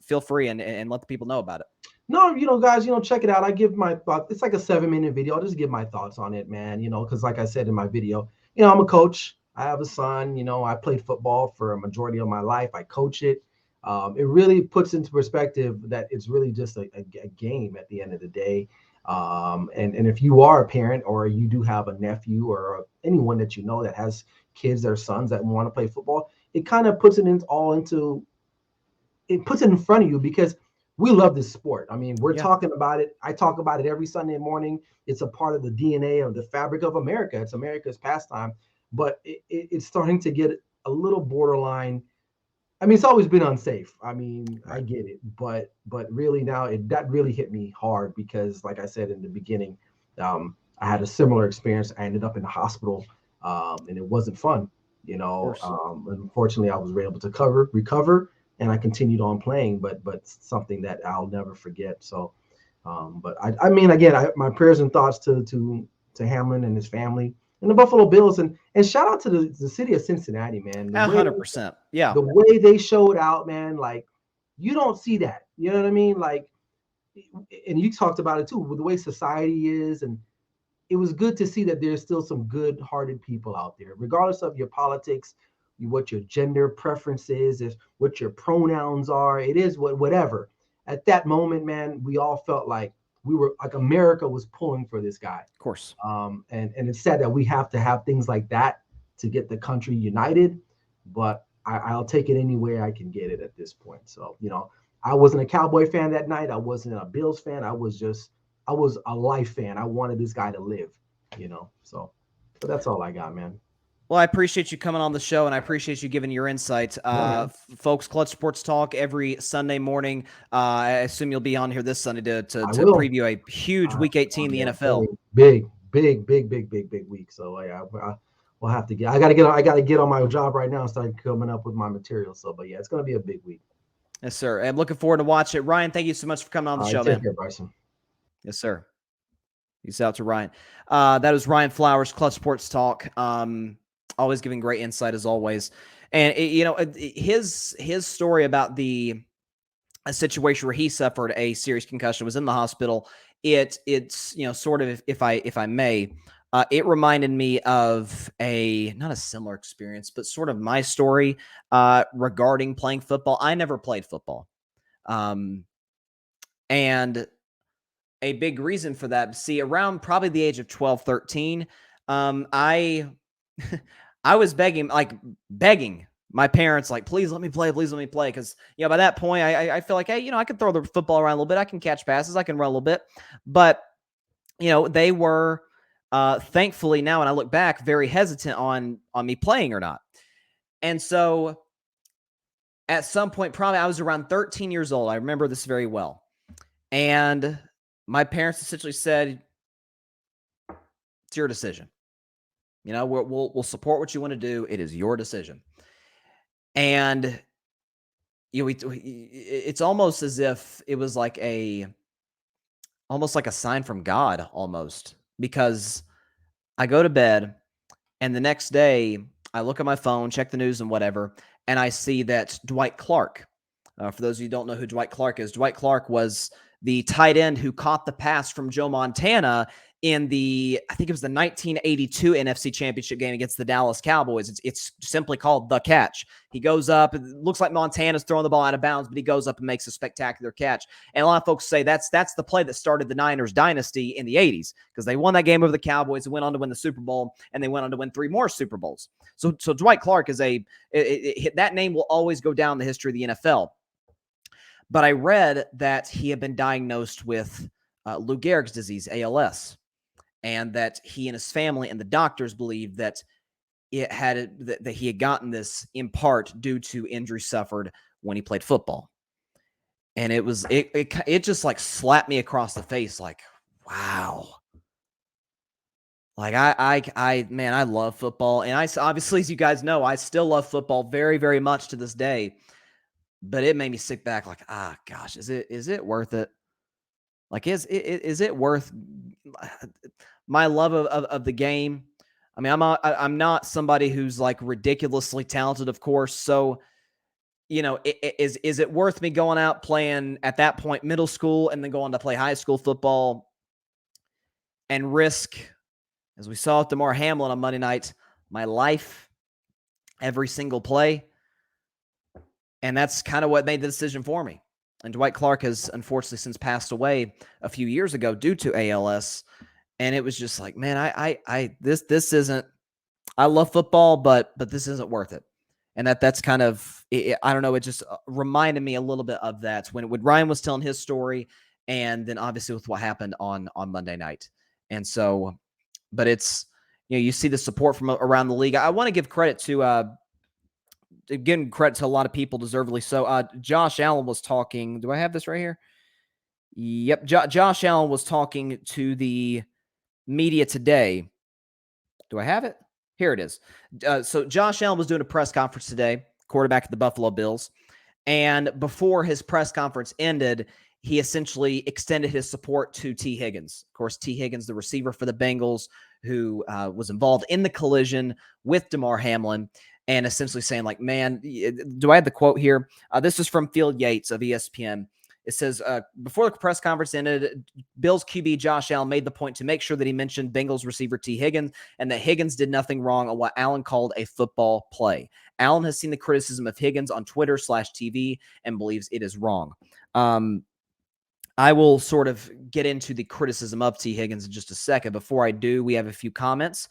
feel free and let the people know about it. No, guys, check it out. I give my thoughts. It's like a 7-minute video. I'll just give my thoughts on it, man. Because like I said in my video, I'm a coach. I have a son. I played football for a majority of my life. I coach it. It really puts into perspective that it's really just a game at the end of the day. And if you are a parent or you do have a nephew or anyone that that has kids or sons that want to play football, it kind of puts it puts it in front of you because we love this sport. I mean, we're talking about it. I talk about it every Sunday morning. It's a part of the DNA of the fabric of America. It's America's pastime, but it's starting to get a little borderline. I mean, it's always been unsafe. I mean, right. I get it, but really now that really hit me hard because, like I said in the beginning, I had a similar experience. I ended up in the hospital, and it wasn't fun. Unfortunately, I was able to recover, and I continued on playing. But something that I'll never forget. So, but I mean, again, my prayers and thoughts to Hamlin and his family. And the Buffalo Bills, and shout out to the city of Cincinnati, man. 100%. Yeah. The way they showed out, man, like you don't see that. You know what I mean? Like, and you talked about it too, with the way society is, and it was good to see that there's still some good-hearted people out there, regardless of your politics, what your gender preference is, what your pronouns are. It is whatever. At that moment, man, we all felt like we were like America was pulling for this guy. Of course. And it's sad that we have to have things like that to get the country united, but I'll take it any way I can get it at this point. So, I wasn't a Cowboy fan that night. I wasn't a Bills fan. I was a life fan. I wanted this guy to live, so but that's all I got, man. Well, I appreciate you coming on the show, and I appreciate you giving your insight. Folks, Clutch Sports Talk every Sunday morning. I assume you'll be on here this Sunday to preview a huge Week 18 in the NFL. Big week. So we'll have to get. I got to get on my job right now and start coming up with my material. So, but yeah, it's going to be a big week. Yes, sir. I'm looking forward to watch it. Ryan, thank you so much for coming on the show, man. Take care, Bryson. Yes, sir. Peace out to Ryan. That was Ryan Flowers, Clutch Sports Talk. Always giving great insight as always. And his story about a situation where he suffered a serious concussion, was in the hospital. It's sort of, if I may, it reminded me of not a similar experience, but sort of my story regarding playing football. I never played football. And a big reason for that, see, around probably the age of 12, 13, I was begging my parents, like, please let me play. Because, by that point, I feel like, hey, I can throw the football around a little bit. I can catch passes. I can run a little bit. But, they were, thankfully now, when I look back, very hesitant on me playing or not. And so at some point, probably I was around 13 years old. I remember this very well. And my parents essentially said, it's your decision. We'll support what you want to do. It is your decision. And it's almost as if it was almost like a sign from God, almost, because I go to bed and the next day I look at my phone, check the news and whatever, and I see that Dwight Clark, for those of you who don't know who Dwight Clark is, Dwight Clark was the tight end who caught the pass from Joe Montana in I think it was the 1982 NFC Championship game against the Dallas Cowboys. It's simply called the catch. He goes up, it looks like Montana's throwing the ball out of bounds, but he goes up and makes a spectacular catch. And a lot of folks say that's the play that started the Niners dynasty in the 80s, because they won that game over the Cowboys and went on to win the Super Bowl, and they went on to win 3 more Super Bowls. So Dwight Clark is that name will always go down in the history of the NFL. But I read that he had been diagnosed with Lou Gehrig's disease, ALS, and that he and his family and the doctors believed that that he had gotten this in part due to injury suffered when he played football. And it just like slapped me across the face, like, wow. Like I love football, and I obviously, as you guys know, I still love football very, very much to this day. But it made me sit back like, gosh, is it worth it? Like, is it worth my love of the game? I mean, I'm not somebody who's like ridiculously talented, of course. So, is it worth me going out playing at that point middle school and then going to play high school football and risk, as we saw with Damar Hamlin on Monday night, my life every single play? And that's kind of what made the decision for me. And Dwight Clark has unfortunately since passed away a few years ago due to ALS. And it was just like, man, this isn't. I love football, but this isn't worth it. And that's kind of, I don't know, it just reminded me a little bit of that when Ryan was telling his story, and then obviously with what happened on Monday night. And so, but it's, you see the support from around the league. I want to give credit to, again, credit to a lot of people, deservedly so. Josh Allen was talking. Do I have this right here? Yep. Josh Allen was talking to the media today. Do I have it? Here it is. So Josh Allen was doing a press conference today, quarterback of the Buffalo Bills. And before his press conference ended, he essentially extended his support to T. Higgins. Of course, T. Higgins, the receiver for the Bengals, who was involved in the collision with Damar Hamlin, and essentially saying, like, man, do I have the quote here? This is from Field Yates of ESPN. It says, before the press conference ended, Bills QB Josh Allen made the point to make sure that he mentioned Bengals receiver T. Higgins and that Higgins did nothing wrong on what Allen called a football play. Allen has seen the criticism of Higgins on Twitter/TV and believes it is wrong. I will sort of get into the criticism of T. Higgins in just a second. Before I do, we have a few comments.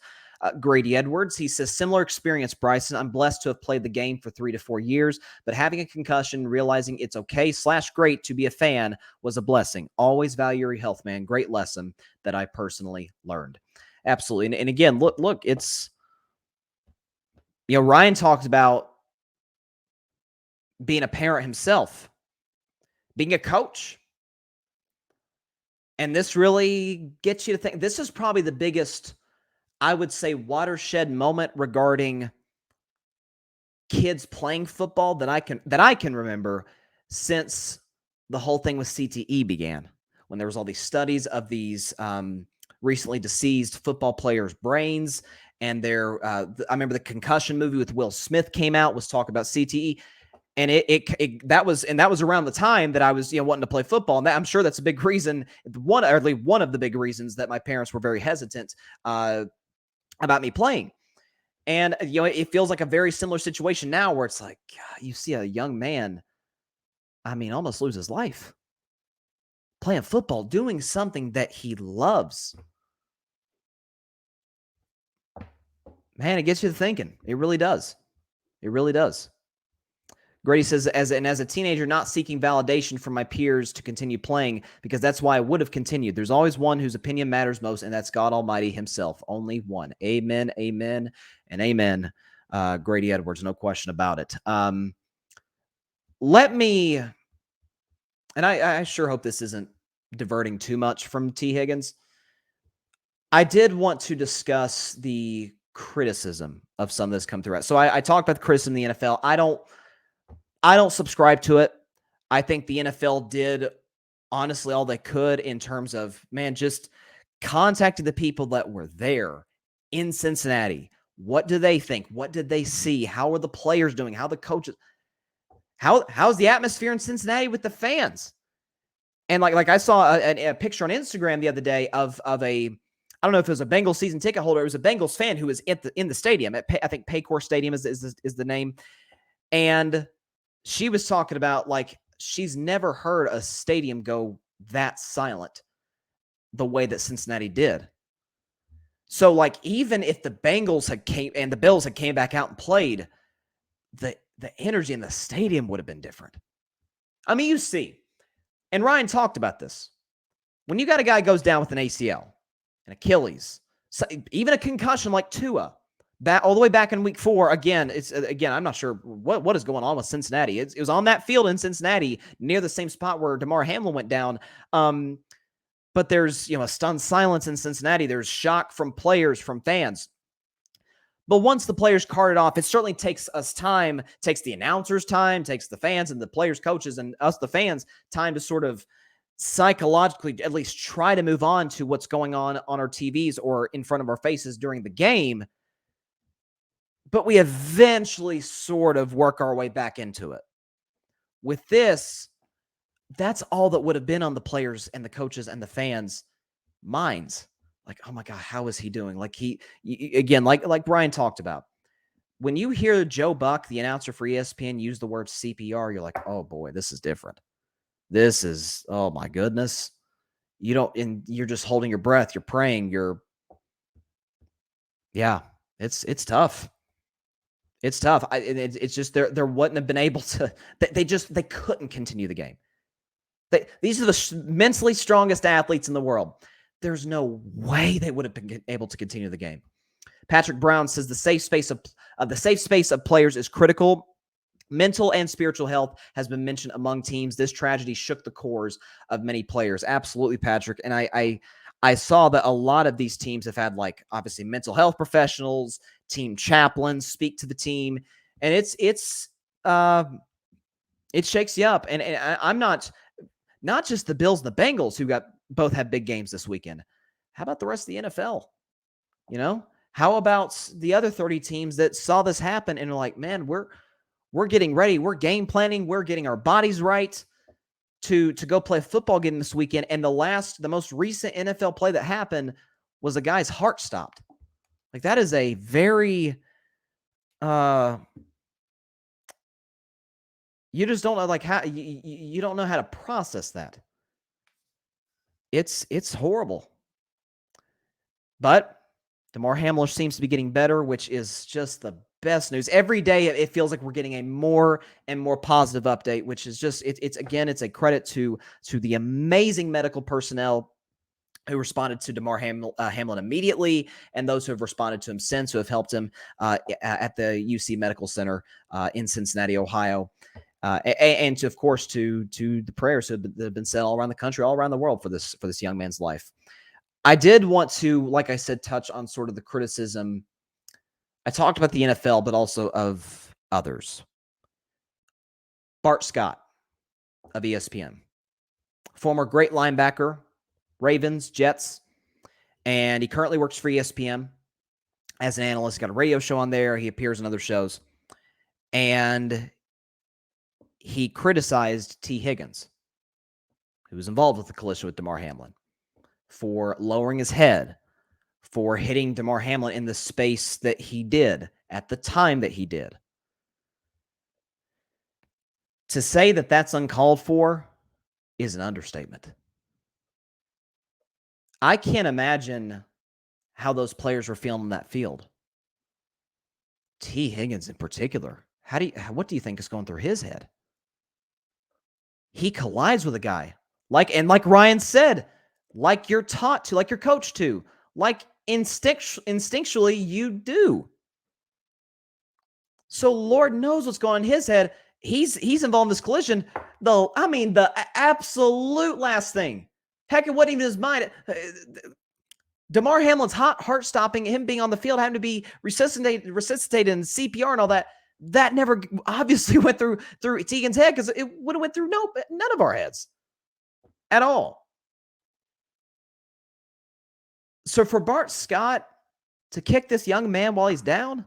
Grady Edwards, he says, similar experience, Bryson. I'm blessed to have played the game for 3 to 4 years, but having a concussion, realizing it's okay/great to be a fan was a blessing. Always value your health, man. Great lesson that I personally learned. Absolutely. And again, look, it's, Ryan talked about being a parent himself, being a coach. And this really gets you to think, this is probably the biggest, I would say, watershed moment regarding kids playing football that I can remember since the whole thing with CTE began, when there was all these studies of these recently deceased football players' brains. And I remember the concussion movie with Will Smith came out, was talking about CTE. And that was around the time that I was, wanting to play football. And I'm sure that's a big reason, one of the big reasons that my parents were very hesitant about me playing. And, it feels like a very similar situation now where it's like, God, you see a young man, almost lose his life playing football, doing something that he loves. Man, it gets you to thinking. It really does. It really does. Grady says, as a teenager, not seeking validation from my peers to continue playing, because that's why I would have continued. There's always one whose opinion matters most, and that's God Almighty himself. Only one. Amen, amen, and amen. Grady Edwards, no question about it. Let me, and I sure hope this isn't diverting too much from T. Higgins. I did want to discuss the criticism of some of this come through. So I talked about the criticism in the NFL. I don't subscribe to it. I think the NFL did honestly all they could in terms of, man, just contacting the people that were there in Cincinnati. What do they think? What did they see? How are the players doing? How the coaches? How's the atmosphere in Cincinnati with the fans? And like I saw a picture on Instagram the other day of a, I don't know if it was a Bengals season ticket holder. It was a Bengals fan who was in the stadium at I think Paycor Stadium is the name, and she was talking about, like, she's never heard a stadium go that silent the way that Cincinnati did. So, like, even if the Bengals had came and the Bills had came back out and played, the energy in the stadium would have been different. You see, and Ryan talked about this. When you got a guy goes down with an ACL, an Achilles, even a concussion like Tua, all the way back in week 4, again, I'm not sure what is going on with Cincinnati. It was on that field in Cincinnati near the same spot where Damar Hamlin went down. But there's, a stunned silence in Cincinnati. There's shock from players, from fans. But once the players carted off, it certainly takes us time, takes the announcers time, takes the fans and the players, coaches, and us, the fans, time to sort of psychologically at least try to move on to what's going on our TVs or in front of our faces during the game. But we eventually sort of work our way back into it. With this, that's all that would have been on the players and the coaches and the fans' minds. Like, oh my God, how is he doing? Like again, like Brian talked about. When you hear Joe Buck, the announcer for ESPN, use the word CPR, you're like, oh boy, this is different. This is, oh my goodness. And you're just holding your breath. You're praying. It's tough. It's tough. It's just there wouldn't have been able to. They couldn't continue the game. These are the mentally strongest athletes in the world. There's no way they would have been able to continue the game. Patrick Brown says the safe space of players is critical. Mental and spiritual health has been mentioned among teams. This tragedy shook the cores of many players. Absolutely, Patrick. And I saw that a lot of these teams have had, like, obviously mental health professionals, team chaplains speak to the team, and it shakes you up. And I'm not just the Bills and the Bengals who both had big games this weekend. How about the rest of the NFL? How about the other 30 teams that saw this happen and are like, man, we're getting ready. We're game planning. We're getting our bodies right to go play a football game this weekend. And the most recent NFL play that happened was a guy's heart stopped. Like, that is a very, you just don't know, like, how you don't know how to process that. It's horrible. But Damar Hamlin seems to be getting better, which is just the best news. Every day it feels like we're getting a more and more positive update, which is just, it's a credit to the amazing medical personnel who responded to Damar Hamlin immediately, and those who have responded to him since, who have helped him at the UC Medical Center in Cincinnati, Ohio. And of course, to the prayers that have been said all around the country, all around the world for this young man's life. I did want to, like I said, touch on sort of the criticism. I talked about the NFL, but also of others. Bart Scott of ESPN, former great linebacker, Ravens, Jets, and he currently works for ESPN as an analyst. Got a radio show on there. He appears in other shows. And he criticized T. Higgins, who was involved with the collision with Damar Hamlin, for lowering his head, for hitting Damar Hamlin in the space that he did at the time that he did. To say that that's uncalled for is an understatement. I can't imagine how those players were feeling on that field. T. Higgins in particular. What do you think is going through his head? He collides with a guy. Like Ryan said, like you're taught to, like you're coached to, like instinctually you do. So Lord knows what's going on in his head. He's involved in this collision. The absolute last thing. Heck, it wasn't even his mind. Damar Hamlin's heart stopping, him being on the field, having to be resuscitated and CPR and all that. That never obviously went through Tegan's head, because it would have went through none of our heads at all. So for Bart Scott to kick this young man while he's down,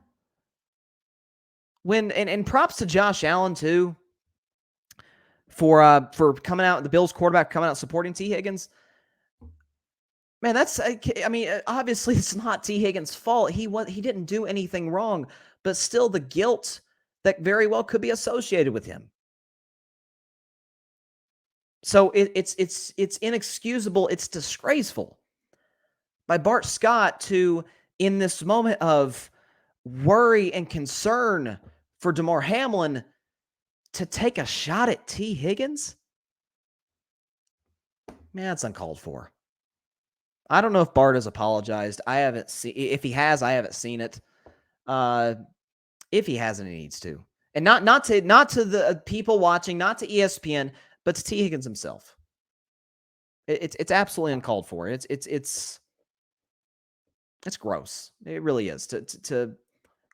and props to Josh Allen too for coming out, the Bills quarterback coming out supporting T. Higgins. Man, obviously it's not T. Higgins' fault. He didn't do anything wrong, but still the guilt that very well could be associated with him. So it's inexcusable. It's disgraceful by Bart Scott to, in this moment of worry and concern for Damar Hamlin, to take a shot at T. Higgins. Man, that's uncalled for. I don't know if Bart has apologized. I haven't seen. If he has, I haven't seen it. If he hasn't, he needs to. And not to the people watching, not to ESPN, but to T. Higgins himself. It's absolutely uncalled for. It's gross. It really is to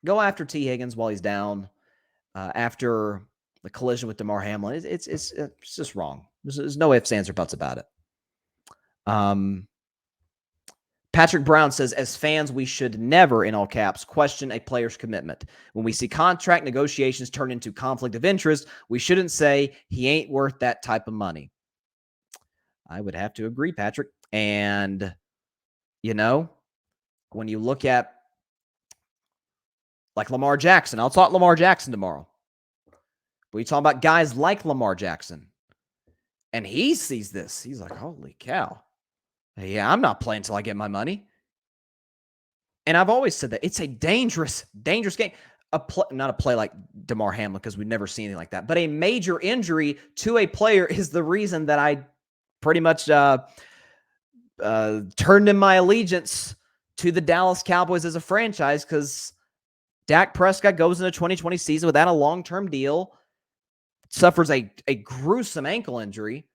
go after T. Higgins while he's down after the collision with Damar Hamlin. It's just wrong. There's no ifs, ands, or buts about it. Patrick Brown says, as fans, we should never, in all caps, question a player's commitment. When we see contract negotiations turn into conflict of interest, we shouldn't say he ain't worth that type of money. I would have to agree, Patrick. And, when you look at like Lamar Jackson, I'll talk Lamar Jackson tomorrow. But you talk about guys like Lamar Jackson, and he sees this. He's like, holy cow. Yeah, I'm not playing until I get my money. And I've always said that it's a dangerous, dangerous game. Not a play like Damar Hamlin, because we've never seen anything like that. But a major injury to a player is the reason that I pretty much turned in my allegiance to the Dallas Cowboys as a franchise, because Dak Prescott goes into 2020 season without a long-term deal, suffers a gruesome ankle injury,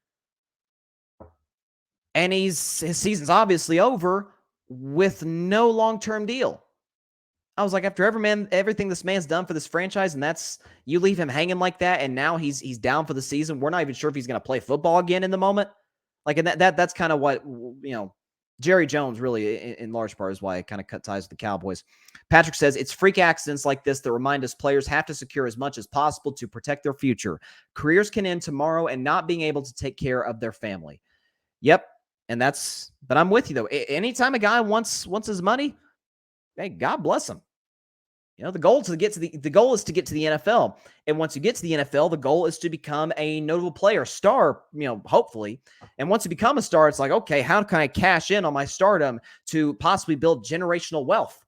and his season's obviously over with no long-term deal. I was like, after everything this man's done for this franchise, and you leave him hanging like that, and now he's down for the season. We're not even sure if he's going to play football again in the moment. Like, and that's kind of what, Jerry Jones really, in large part, is why I kind of cut ties with the Cowboys. Patrick says, it's freak accidents like this that remind us players have to secure as much as possible to protect their future. Careers can end tomorrow and not being able to take care of their family. Yep. But I'm with you, though. Anytime a guy wants his money, hey, God bless him. The goal is to get to the NFL. And once you get to the NFL, the goal is to become a notable player, star, hopefully. And once you become a star, it's like, okay, how can I cash in on my stardom to possibly build generational wealth?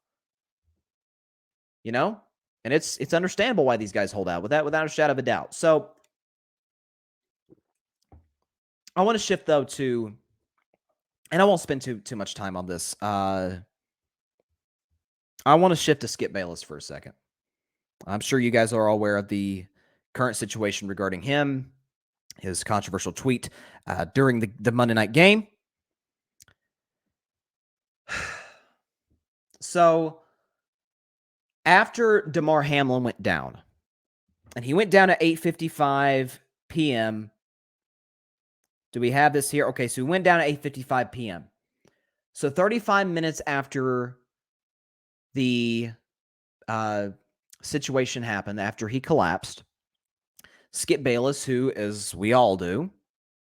And it's understandable why these guys hold out without a shadow of a doubt. So I want to shift, though, to, and I won't spend too much time on this. I want to shift to Skip Bayless for a second. I'm sure you guys are all aware of the current situation regarding him, his controversial tweet during the Monday night game. So after Damar Hamlin went down, and he went down at 8:55 p.m. Do we have this here? Okay, so he went down at 8:55 p.m. So 35 minutes after the situation happened, after he collapsed, Skip Bayless, who, as we all do,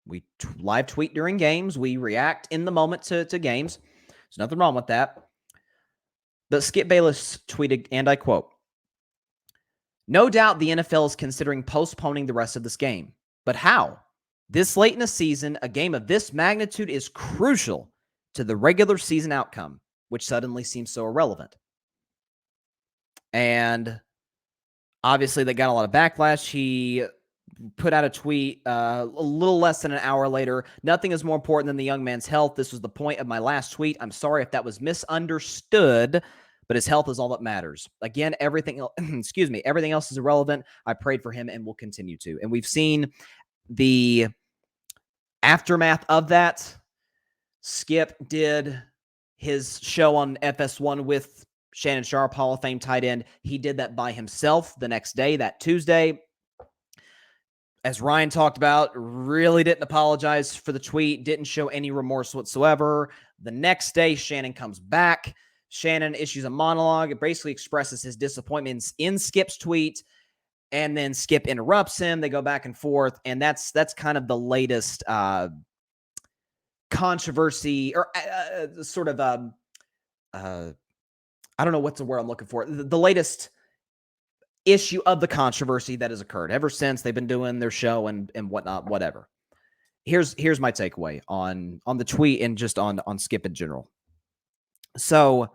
we live tweet during games, we react in the moment to games. There's nothing wrong with that. But Skip Bayless tweeted, and I quote, "No doubt the NFL is considering postponing the rest of this game. But how? This late in the season, a game of this magnitude is crucial to the regular season outcome, which suddenly seems so irrelevant." And obviously, they got a lot of backlash. He put out a tweet a little less than an hour later. "Nothing is more important than the young man's health. This was the point of my last tweet. I'm sorry if that was misunderstood, but his health is all that matters. Again, everything else is irrelevant. I prayed for him and will continue to." And we've seen the aftermath of that. Skip did his show on FS1 with Shannon Sharpe, Hall of Fame tight end. He did that by himself the next day, that Tuesday. As Ryan talked about, really didn't apologize for the tweet, didn't show any remorse whatsoever. The next day, Shannon comes back. Shannon issues a monologue. It basically expresses his disappointments in Skip's tweet, and then Skip interrupts him. They go back and forth, and that's kind of the latest controversy, or sort of I don't know what's the word I'm looking for. The latest issue of the controversy that has occurred. Ever since they've been doing their show and whatnot, whatever. Here's my takeaway on the tweet and just on Skip in general. So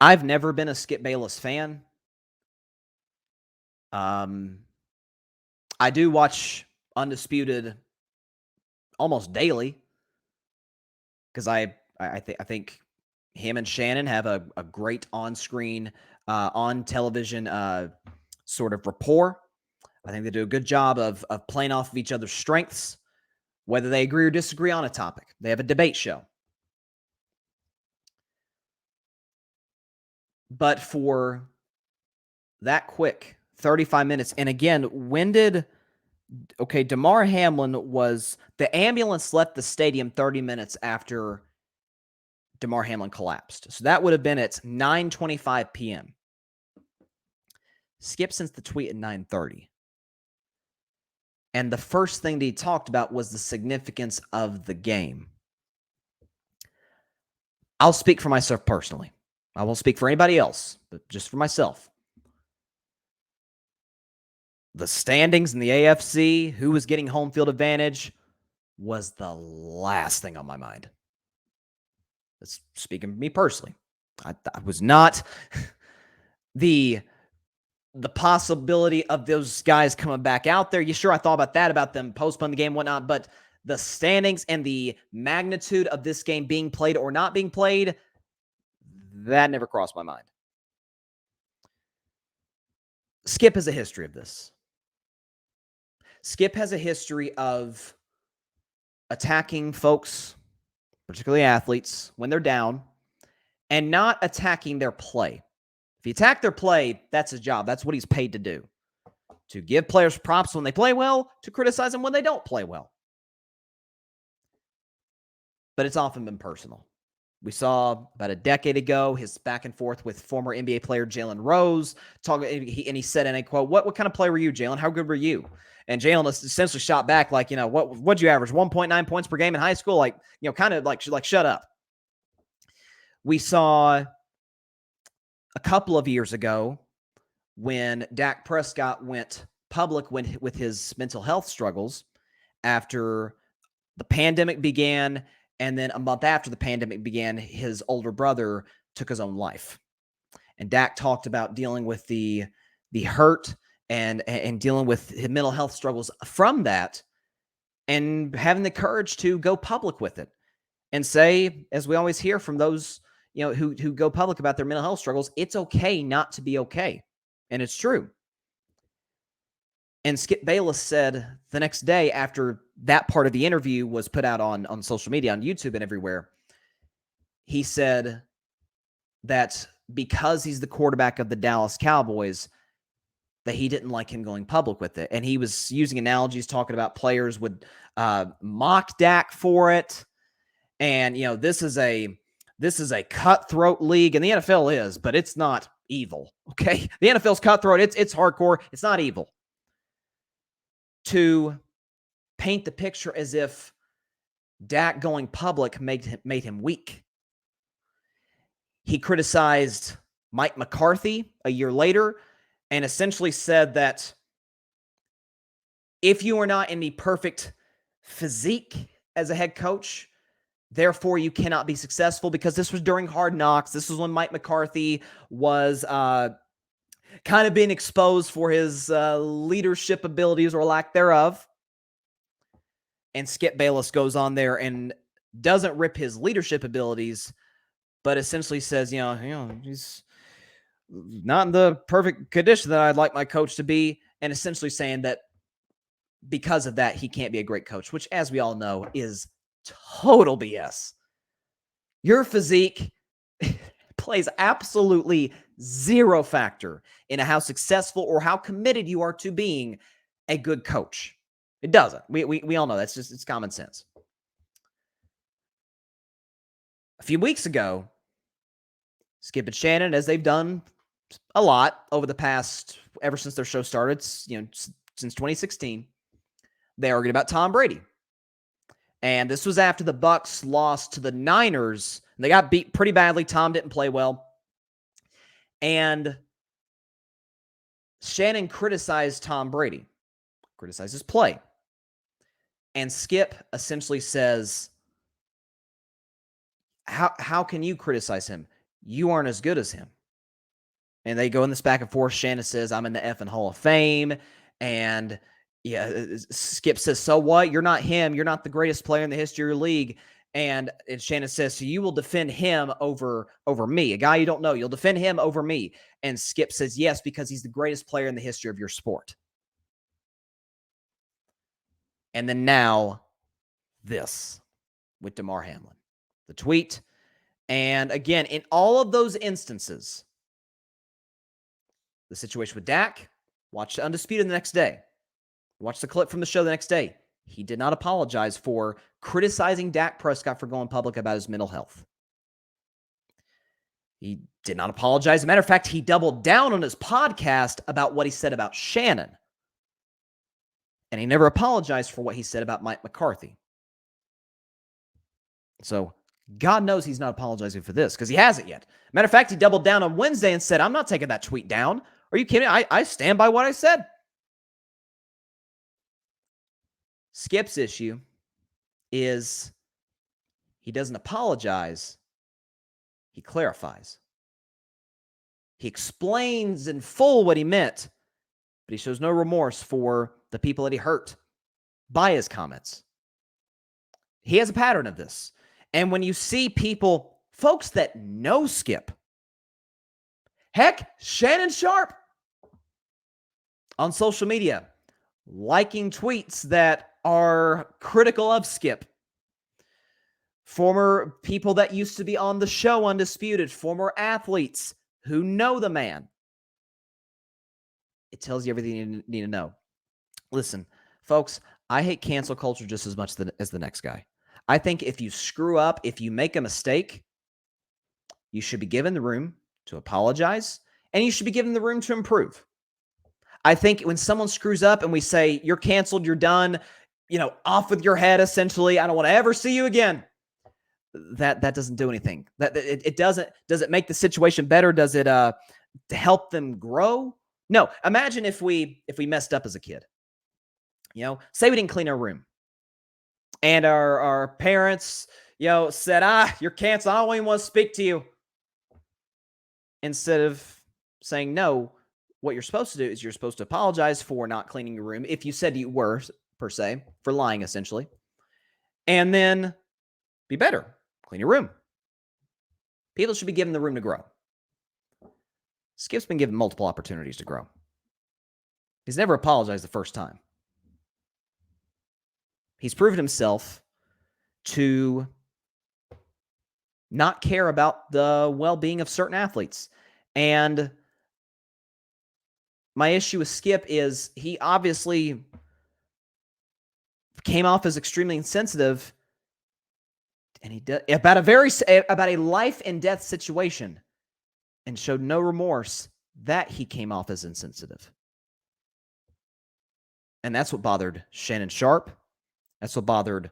I've never been a Skip Bayless fan. I do watch Undisputed almost daily because I think him and Shannon have a great on-screen, on television sort of rapport. I think they do a good job of playing off of each other's strengths, whether they agree or disagree on a topic. They have a debate show. But for that quick 35 minutes, and again, when did Okay, Damar Hamlin was the ambulance left the stadium 30 minutes after Damar Hamlin collapsed. So that would have been at 9:25 p.m. Skip sends the tweet at 9:30. And the first thing that he talked about was the significance of the game. I'll speak for myself personally. I won't speak for anybody else, but just for myself. The standings in the AFC, who was getting home field advantage, was the last thing on my mind. That's speaking for me personally. I was not the possibility of those guys coming back out there. Sure, I thought about that, about them postponing the game, whatnot, but the standings and the magnitude of this game being played or not being played, that never crossed my mind. Skip has a history of this. Skip has a history of attacking folks, particularly athletes, when they're down, and not attacking their play. If you attack their play, that's his job. That's what he's paid to do. To give players props when they play well, to criticize them when they don't play well. But it's often been personal. We saw about a decade ago his back and forth with former NBA player Jalen Rose. And he said in a quote, what kind of player were you, Jalen? How good were you? And Jalen essentially shot back like, what'd you average? 1.9 points per game in high school? Like, kind of like shut up. We saw a couple of years ago when Dak Prescott went public with his mental health struggles after the pandemic began. And then a month after the pandemic began, his older brother took his own life. And Dak talked about dealing with the hurt and dealing with his mental health struggles from that, and having the courage to go public with it and say, as we always hear from those who go public about their mental health struggles, it's okay not to be okay. And it's true. And Skip Bayless said the next day, after that part of the interview was put out on social media, on YouTube and everywhere, he said that because he's the quarterback of the Dallas Cowboys, that he didn't like him going public with it. And he was using analogies, talking about players would mock Dak for it. And, this is a cutthroat league, and the NFL is, but it's not evil, okay? The NFL's cutthroat. It's hardcore. It's not evil. To paint the picture as if Dak going public made him weak. He criticized Mike McCarthy a year later and essentially said that if you are not in the perfect physique as a head coach, therefore you cannot be successful, because this was during Hard Knocks. This was when Mike McCarthy was kind of being exposed for his leadership abilities or lack thereof. And Skip Bayless goes on there and doesn't rip his leadership abilities, but essentially says, he's not in the perfect condition that I'd like my coach to be, and essentially saying that because of that, he can't be a great coach, which, as we all know, is total BS. Your physique plays absolutely zero factor in how successful or how committed you are to being a good coach. It doesn't. We all know that's just, it's common sense. A few weeks ago, Skip and Shannon, as they've done a lot over the past, ever since their show started, since 2016, they argued about Tom Brady. And this was after the Bucs lost to the Niners. They got beat pretty badly. Tom didn't play well. And Shannon criticized Tom Brady, criticized his play. And Skip essentially says, how can you criticize him? You aren't as good as him. And they go in this back and forth. Shannon says, I'm in the effing Hall of Fame. And Skip says, so what? You're not him. You're not the greatest player in the history of your league. And Shannon says, so you will defend him over me, a guy you don't know. You'll defend him over me. And Skip says, yes, because he's the greatest player in the history of your sport. And then now this with Damar Hamlin, the tweet. And again, in all of those instances, the situation with Dak, watch the Undisputed the next day. Watch the clip from the show the next day. He did not apologize for criticizing Dak Prescott for going public about his mental health. He did not apologize. As a matter of fact, he doubled down on his podcast about what he said about Shannon. And he never apologized for what he said about Mike McCarthy. So God knows he's not apologizing for this because he hasn't yet. Matter of fact, he doubled down on Wednesday and said, I'm not taking that tweet down. Are you kidding? I stand by what I said. Skip's issue is he doesn't apologize. He clarifies. He explains in full what he meant, but he shows no remorse for the people that he hurt by his comments. He has a pattern of this. And when you see people, folks that know Skip, heck, Shannon Sharp on social media, liking tweets that are critical of Skip. Former people that used to be on the show Undisputed, former athletes who know the man. It tells you everything you need to know. Listen, folks, I hate cancel culture just as much as the next guy. I think if you screw up, if you make a mistake, you should be given the room to apologize, and you should be given the room to improve. I think when someone screws up and we say, you're canceled, you're done, off with your head, essentially, I don't want to ever see you again. That doesn't do anything. It doesn't. Does it make the situation better? Does it help them grow? No. Imagine if we messed up as a kid. Say we didn't clean our room, and our parents, said, you're canceled. I don't even want to speak to you. Instead of saying no, what you're supposed to do is you're supposed to apologize for not cleaning your room if you said you were, per se, for lying essentially, and then be better. Clean your room. People should be given the room to grow. Skip's been given multiple opportunities to grow. He's never apologized the first time. He's proven himself to not care about the well-being of certain athletes. And my issue with Skip is he obviously came off as extremely insensitive, and he did about a life and death situation, and showed no remorse that he came off as insensitive. And that's what bothered Shannon Sharp. That's what bothered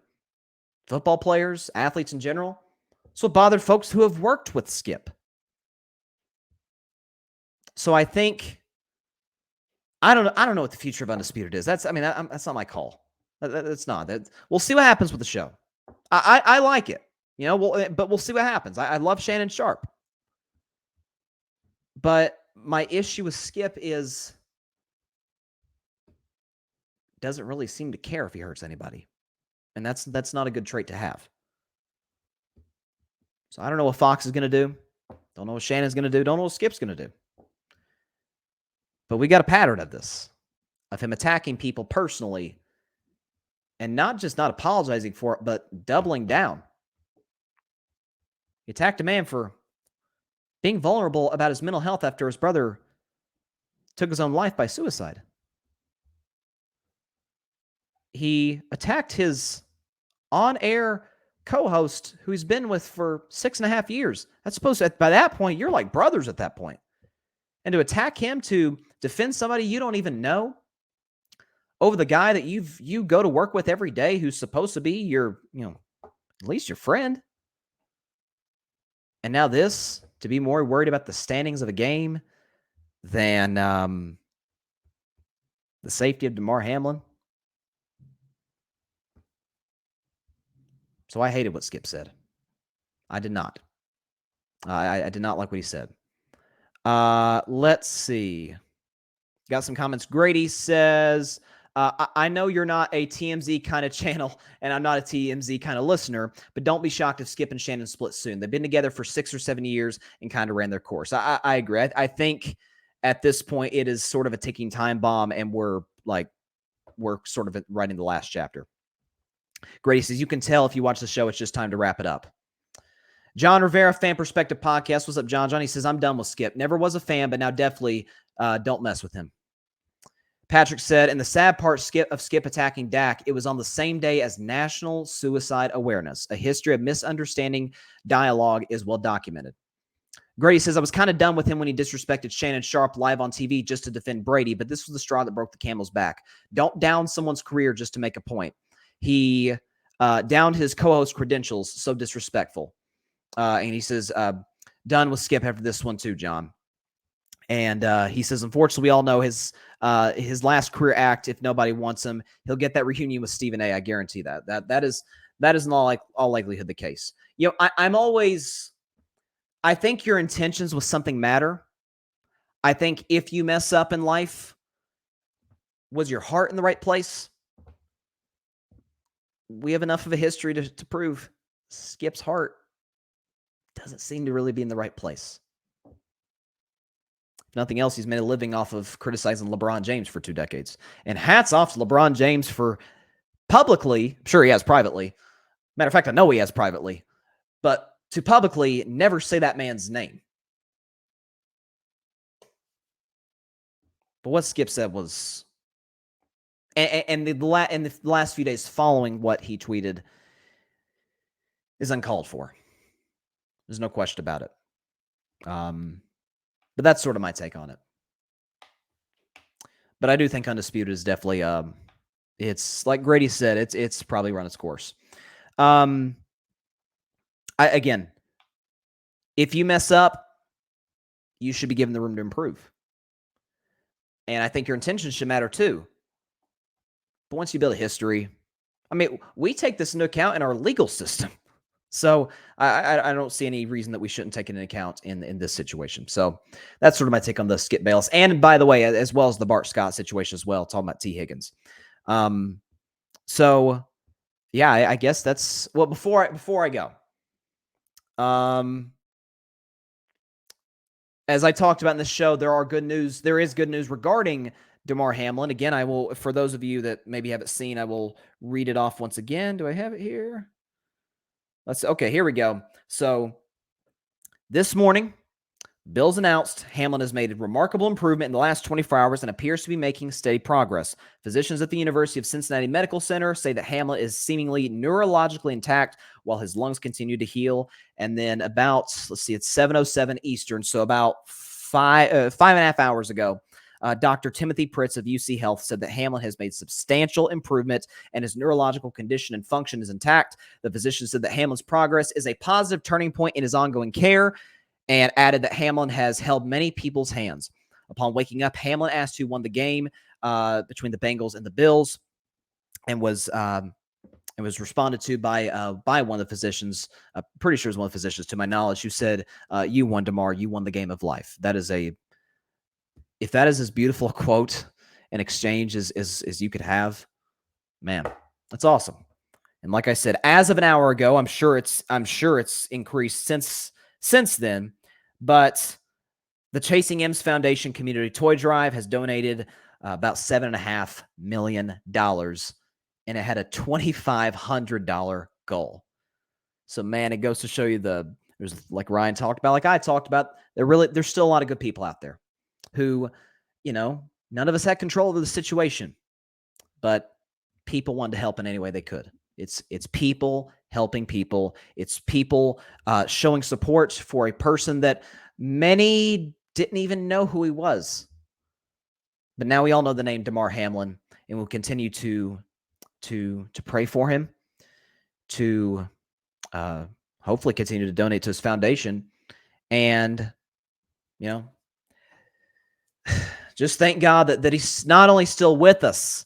football players, athletes in general. That's what bothered folks who have worked with Skip. So I think I don't know what the future of Undisputed is. That's not my call. That's not. We'll see what happens with the show. I like it, but we'll see what happens. I love Shannon Sharp. But my issue with Skip is doesn't really seem to care if he hurts anybody. And that's not a good trait to have. So I don't know what Fox is going to do. Don't know what Shannon's going to do. Don't know what Skip's going to do. But we got a pattern of this, of him attacking people personally and not just not apologizing for it, but doubling down. He attacked a man for being vulnerable about his mental health after his brother took his own life by suicide. He attacked his on-air co-host who he's been with for 6.5 years. That's supposed to, by that point, you're like brothers at that point. And to attack him, to defend somebody you don't even know over the guy that you go to work with every day who's supposed to be your, at least your friend. And now this, to be more worried about the standings of a game than the safety of Damar Hamlin. So I hated what Skip said. I did not. I did not like what he said. Let's see. Got some comments. Grady says, I know you're not a TMZ kind of channel, and I'm not a TMZ kind of listener, but don't be shocked if Skip and Shannon split soon. They've been together for 6 or 7 years and kind of ran their course. I agree. I think at this point it is sort of a ticking time bomb, and we're sort of right in the last chapter. Grady says, you can tell if you watch the show, it's just time to wrap it up. John Rivera, Fan Perspective Podcast. What's up, John? Johnny says, I'm done with Skip. Never was a fan, but now definitely don't mess with him. Patrick said, and the sad part of Skip attacking Dak, it was on the same day as National Suicide Awareness. A history of misunderstanding dialogue is well documented. Grady says, I was kind of done with him when he disrespected Shannon Sharp live on TV just to defend Brady, but this was the straw that broke the camel's back. Don't down someone's career just to make a point. He downed his co-host credentials, so disrespectful. And he says, done with Skip after this one too, John. And he says, unfortunately, we all know his last career act. If nobody wants him, he'll get that reunion with Stephen A. I guarantee that. That is in all likelihood the case. You know, I think your intentions with something matter. I think if you mess up in life, was your heart in the right place? We have enough of a history to prove Skip's heart doesn't seem to really be in the right place. If nothing else, he's made a living off of criticizing LeBron James for 2 decades. And hats off to LeBron James for publicly, I'm sure he has privately. Matter of fact, I know he has privately. But to publicly never say that man's name. But what Skip said was, and the last few days following what he tweeted is uncalled for. There's no question about it. But that's sort of my take on it. But I do think Undisputed is definitely, it's like Grady said, it's probably run its course. Again, if you mess up, you should be given the room to improve. And I think your intentions should matter too. But once you build a history, I mean, we take this into account in our legal system. So I don't see any reason that we shouldn't take it into account in this situation. So that's sort of my take on the Skip Bayless. And by the way, as well as the Bart Scott situation as well, talking about T. Higgins. So yeah, I guess that's, well, before I go, as I talked about in the show, there is good news regarding Damar Hamlin. Again, I will, for those of you that maybe haven't seen, I will read it off once again. Do I have it here? Okay, here we go. So this morning, Bills announced Hamlin has made a remarkable improvement in the last 24 hours and appears to be making steady progress. Physicians at the University of Cincinnati Medical Center say that Hamlin is seemingly neurologically intact while his lungs continue to heal. And then about, let's see, it's 7:07 Eastern, so about 5.5 hours ago, Dr. Timothy Pritz of UC Health said that Hamlin has made substantial improvement and his neurological condition and function is intact. The physician said that Hamlin's progress is a positive turning point in his ongoing care and added that Hamlin has held many people's hands. Upon waking up, Hamlin asked who won the game between the Bengals and the Bills and was responded to by one of the physicians, pretty sure it was one of the physicians to my knowledge, who said, you won, Damar, you won the game of life. If that is as beautiful a quote and exchange as you could have, man, that's awesome. And like I said, as of an hour ago, I'm sure it's increased since then. But the Chasing M's Foundation Community Toy Drive has donated about $7.5 million, and it had a $2,500 goal. So man, it goes to show you there's, like Ryan talked about, like I talked about, there's still a lot of good people out there who, none of us had control over the situation, but people wanted to help in any way they could. It's people helping people. It's people showing support for a person that many didn't even know who he was. But now we all know the name Damar Hamlin, and we'll continue to pray for him, to hopefully continue to donate to his foundation, and just thank God that he's not only still with us,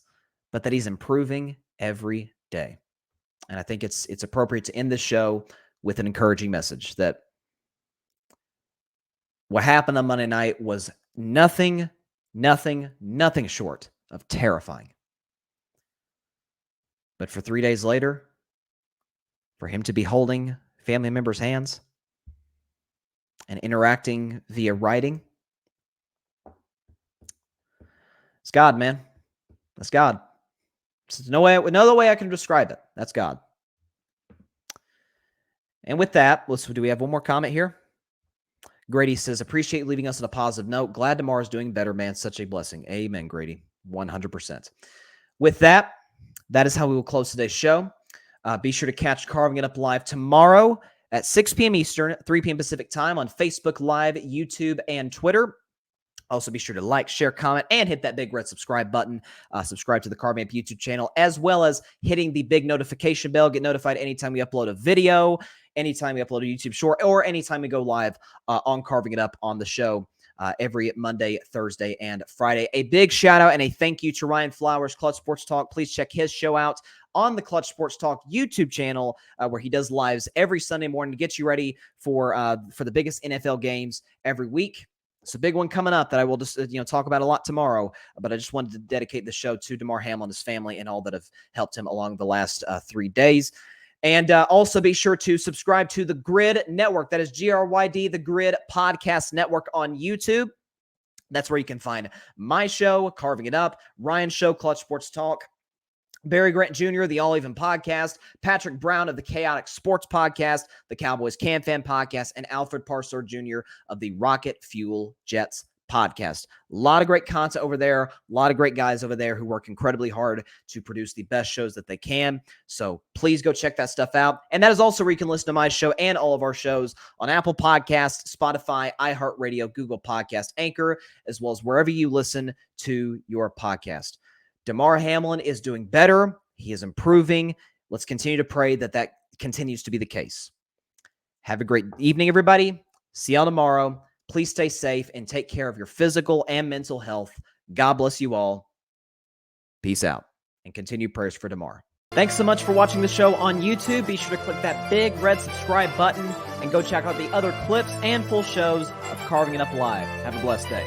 but that he's improving every day. And I think it's appropriate to end this show with an encouraging message that what happened on Monday night was nothing short of terrifying. But for 3 days later, for him to be holding family members' hands and interacting via writing, it's God, man. That's God. There's no other way I can describe it. That's God. And with that, do we have one more comment here? Grady says, appreciate leaving us on a positive note. Glad Damar is doing better, man. Such a blessing. Amen, Grady. 100%. With that, that is how we will close today's show. Be sure to catch Carving It Up Live tomorrow at 6 p.m. Eastern, 3 p.m. Pacific time on Facebook Live, YouTube, and Twitter. Also, be sure to like, share, comment, and hit that big red subscribe button. Subscribe to the Carving Up YouTube channel, as well as hitting the big notification bell. Get notified anytime we upload a video, anytime we upload a YouTube short, or anytime we go live on Carving It Up on the show every Monday, Thursday, and Friday. A big shout out and a thank you to Ryan Flowers, Clutch Sports Talk. Please check his show out on the Clutch Sports Talk YouTube channel, where he does lives every Sunday morning to get you ready for the biggest NFL games every week. It's a big one coming up that I will just talk about a lot tomorrow, but I just wanted to dedicate the show to Damar Hamlin, his family, and all that have helped him along the last 3 days. And also be sure to subscribe to the Grid Network. That is GRYD, the Grid Podcast Network on YouTube. That's where you can find my show, Carving It Up, Ryan's show, Clutch Sports Talk, Barry Grant Jr., the All Even Podcast, Patrick Brown of the Chaotic Sports Podcast, the Cowboys Can Fan Podcast, and Alfred Parsor Jr. of the Rocket Fuel Jets Podcast. A lot of great content over there, a lot of great guys over there who work incredibly hard to produce the best shows that they can. So please go check that stuff out. And that is also where you can listen to my show and all of our shows on Apple Podcasts, Spotify, iHeartRadio, Google Podcast, Anchor, as well as wherever you listen to your podcast. Damar Hamlin is doing better. He is improving. Let's continue to pray that that continues to be the case. Have a great evening, everybody. See y'all tomorrow. Please stay safe and take care of your physical and mental health. God bless you all. Peace out. And continue prayers for Damar. Thanks so much for watching the show on YouTube. Be sure to click that big red subscribe button and go check out the other clips and full shows of Carving It Up Live. Have a blessed day.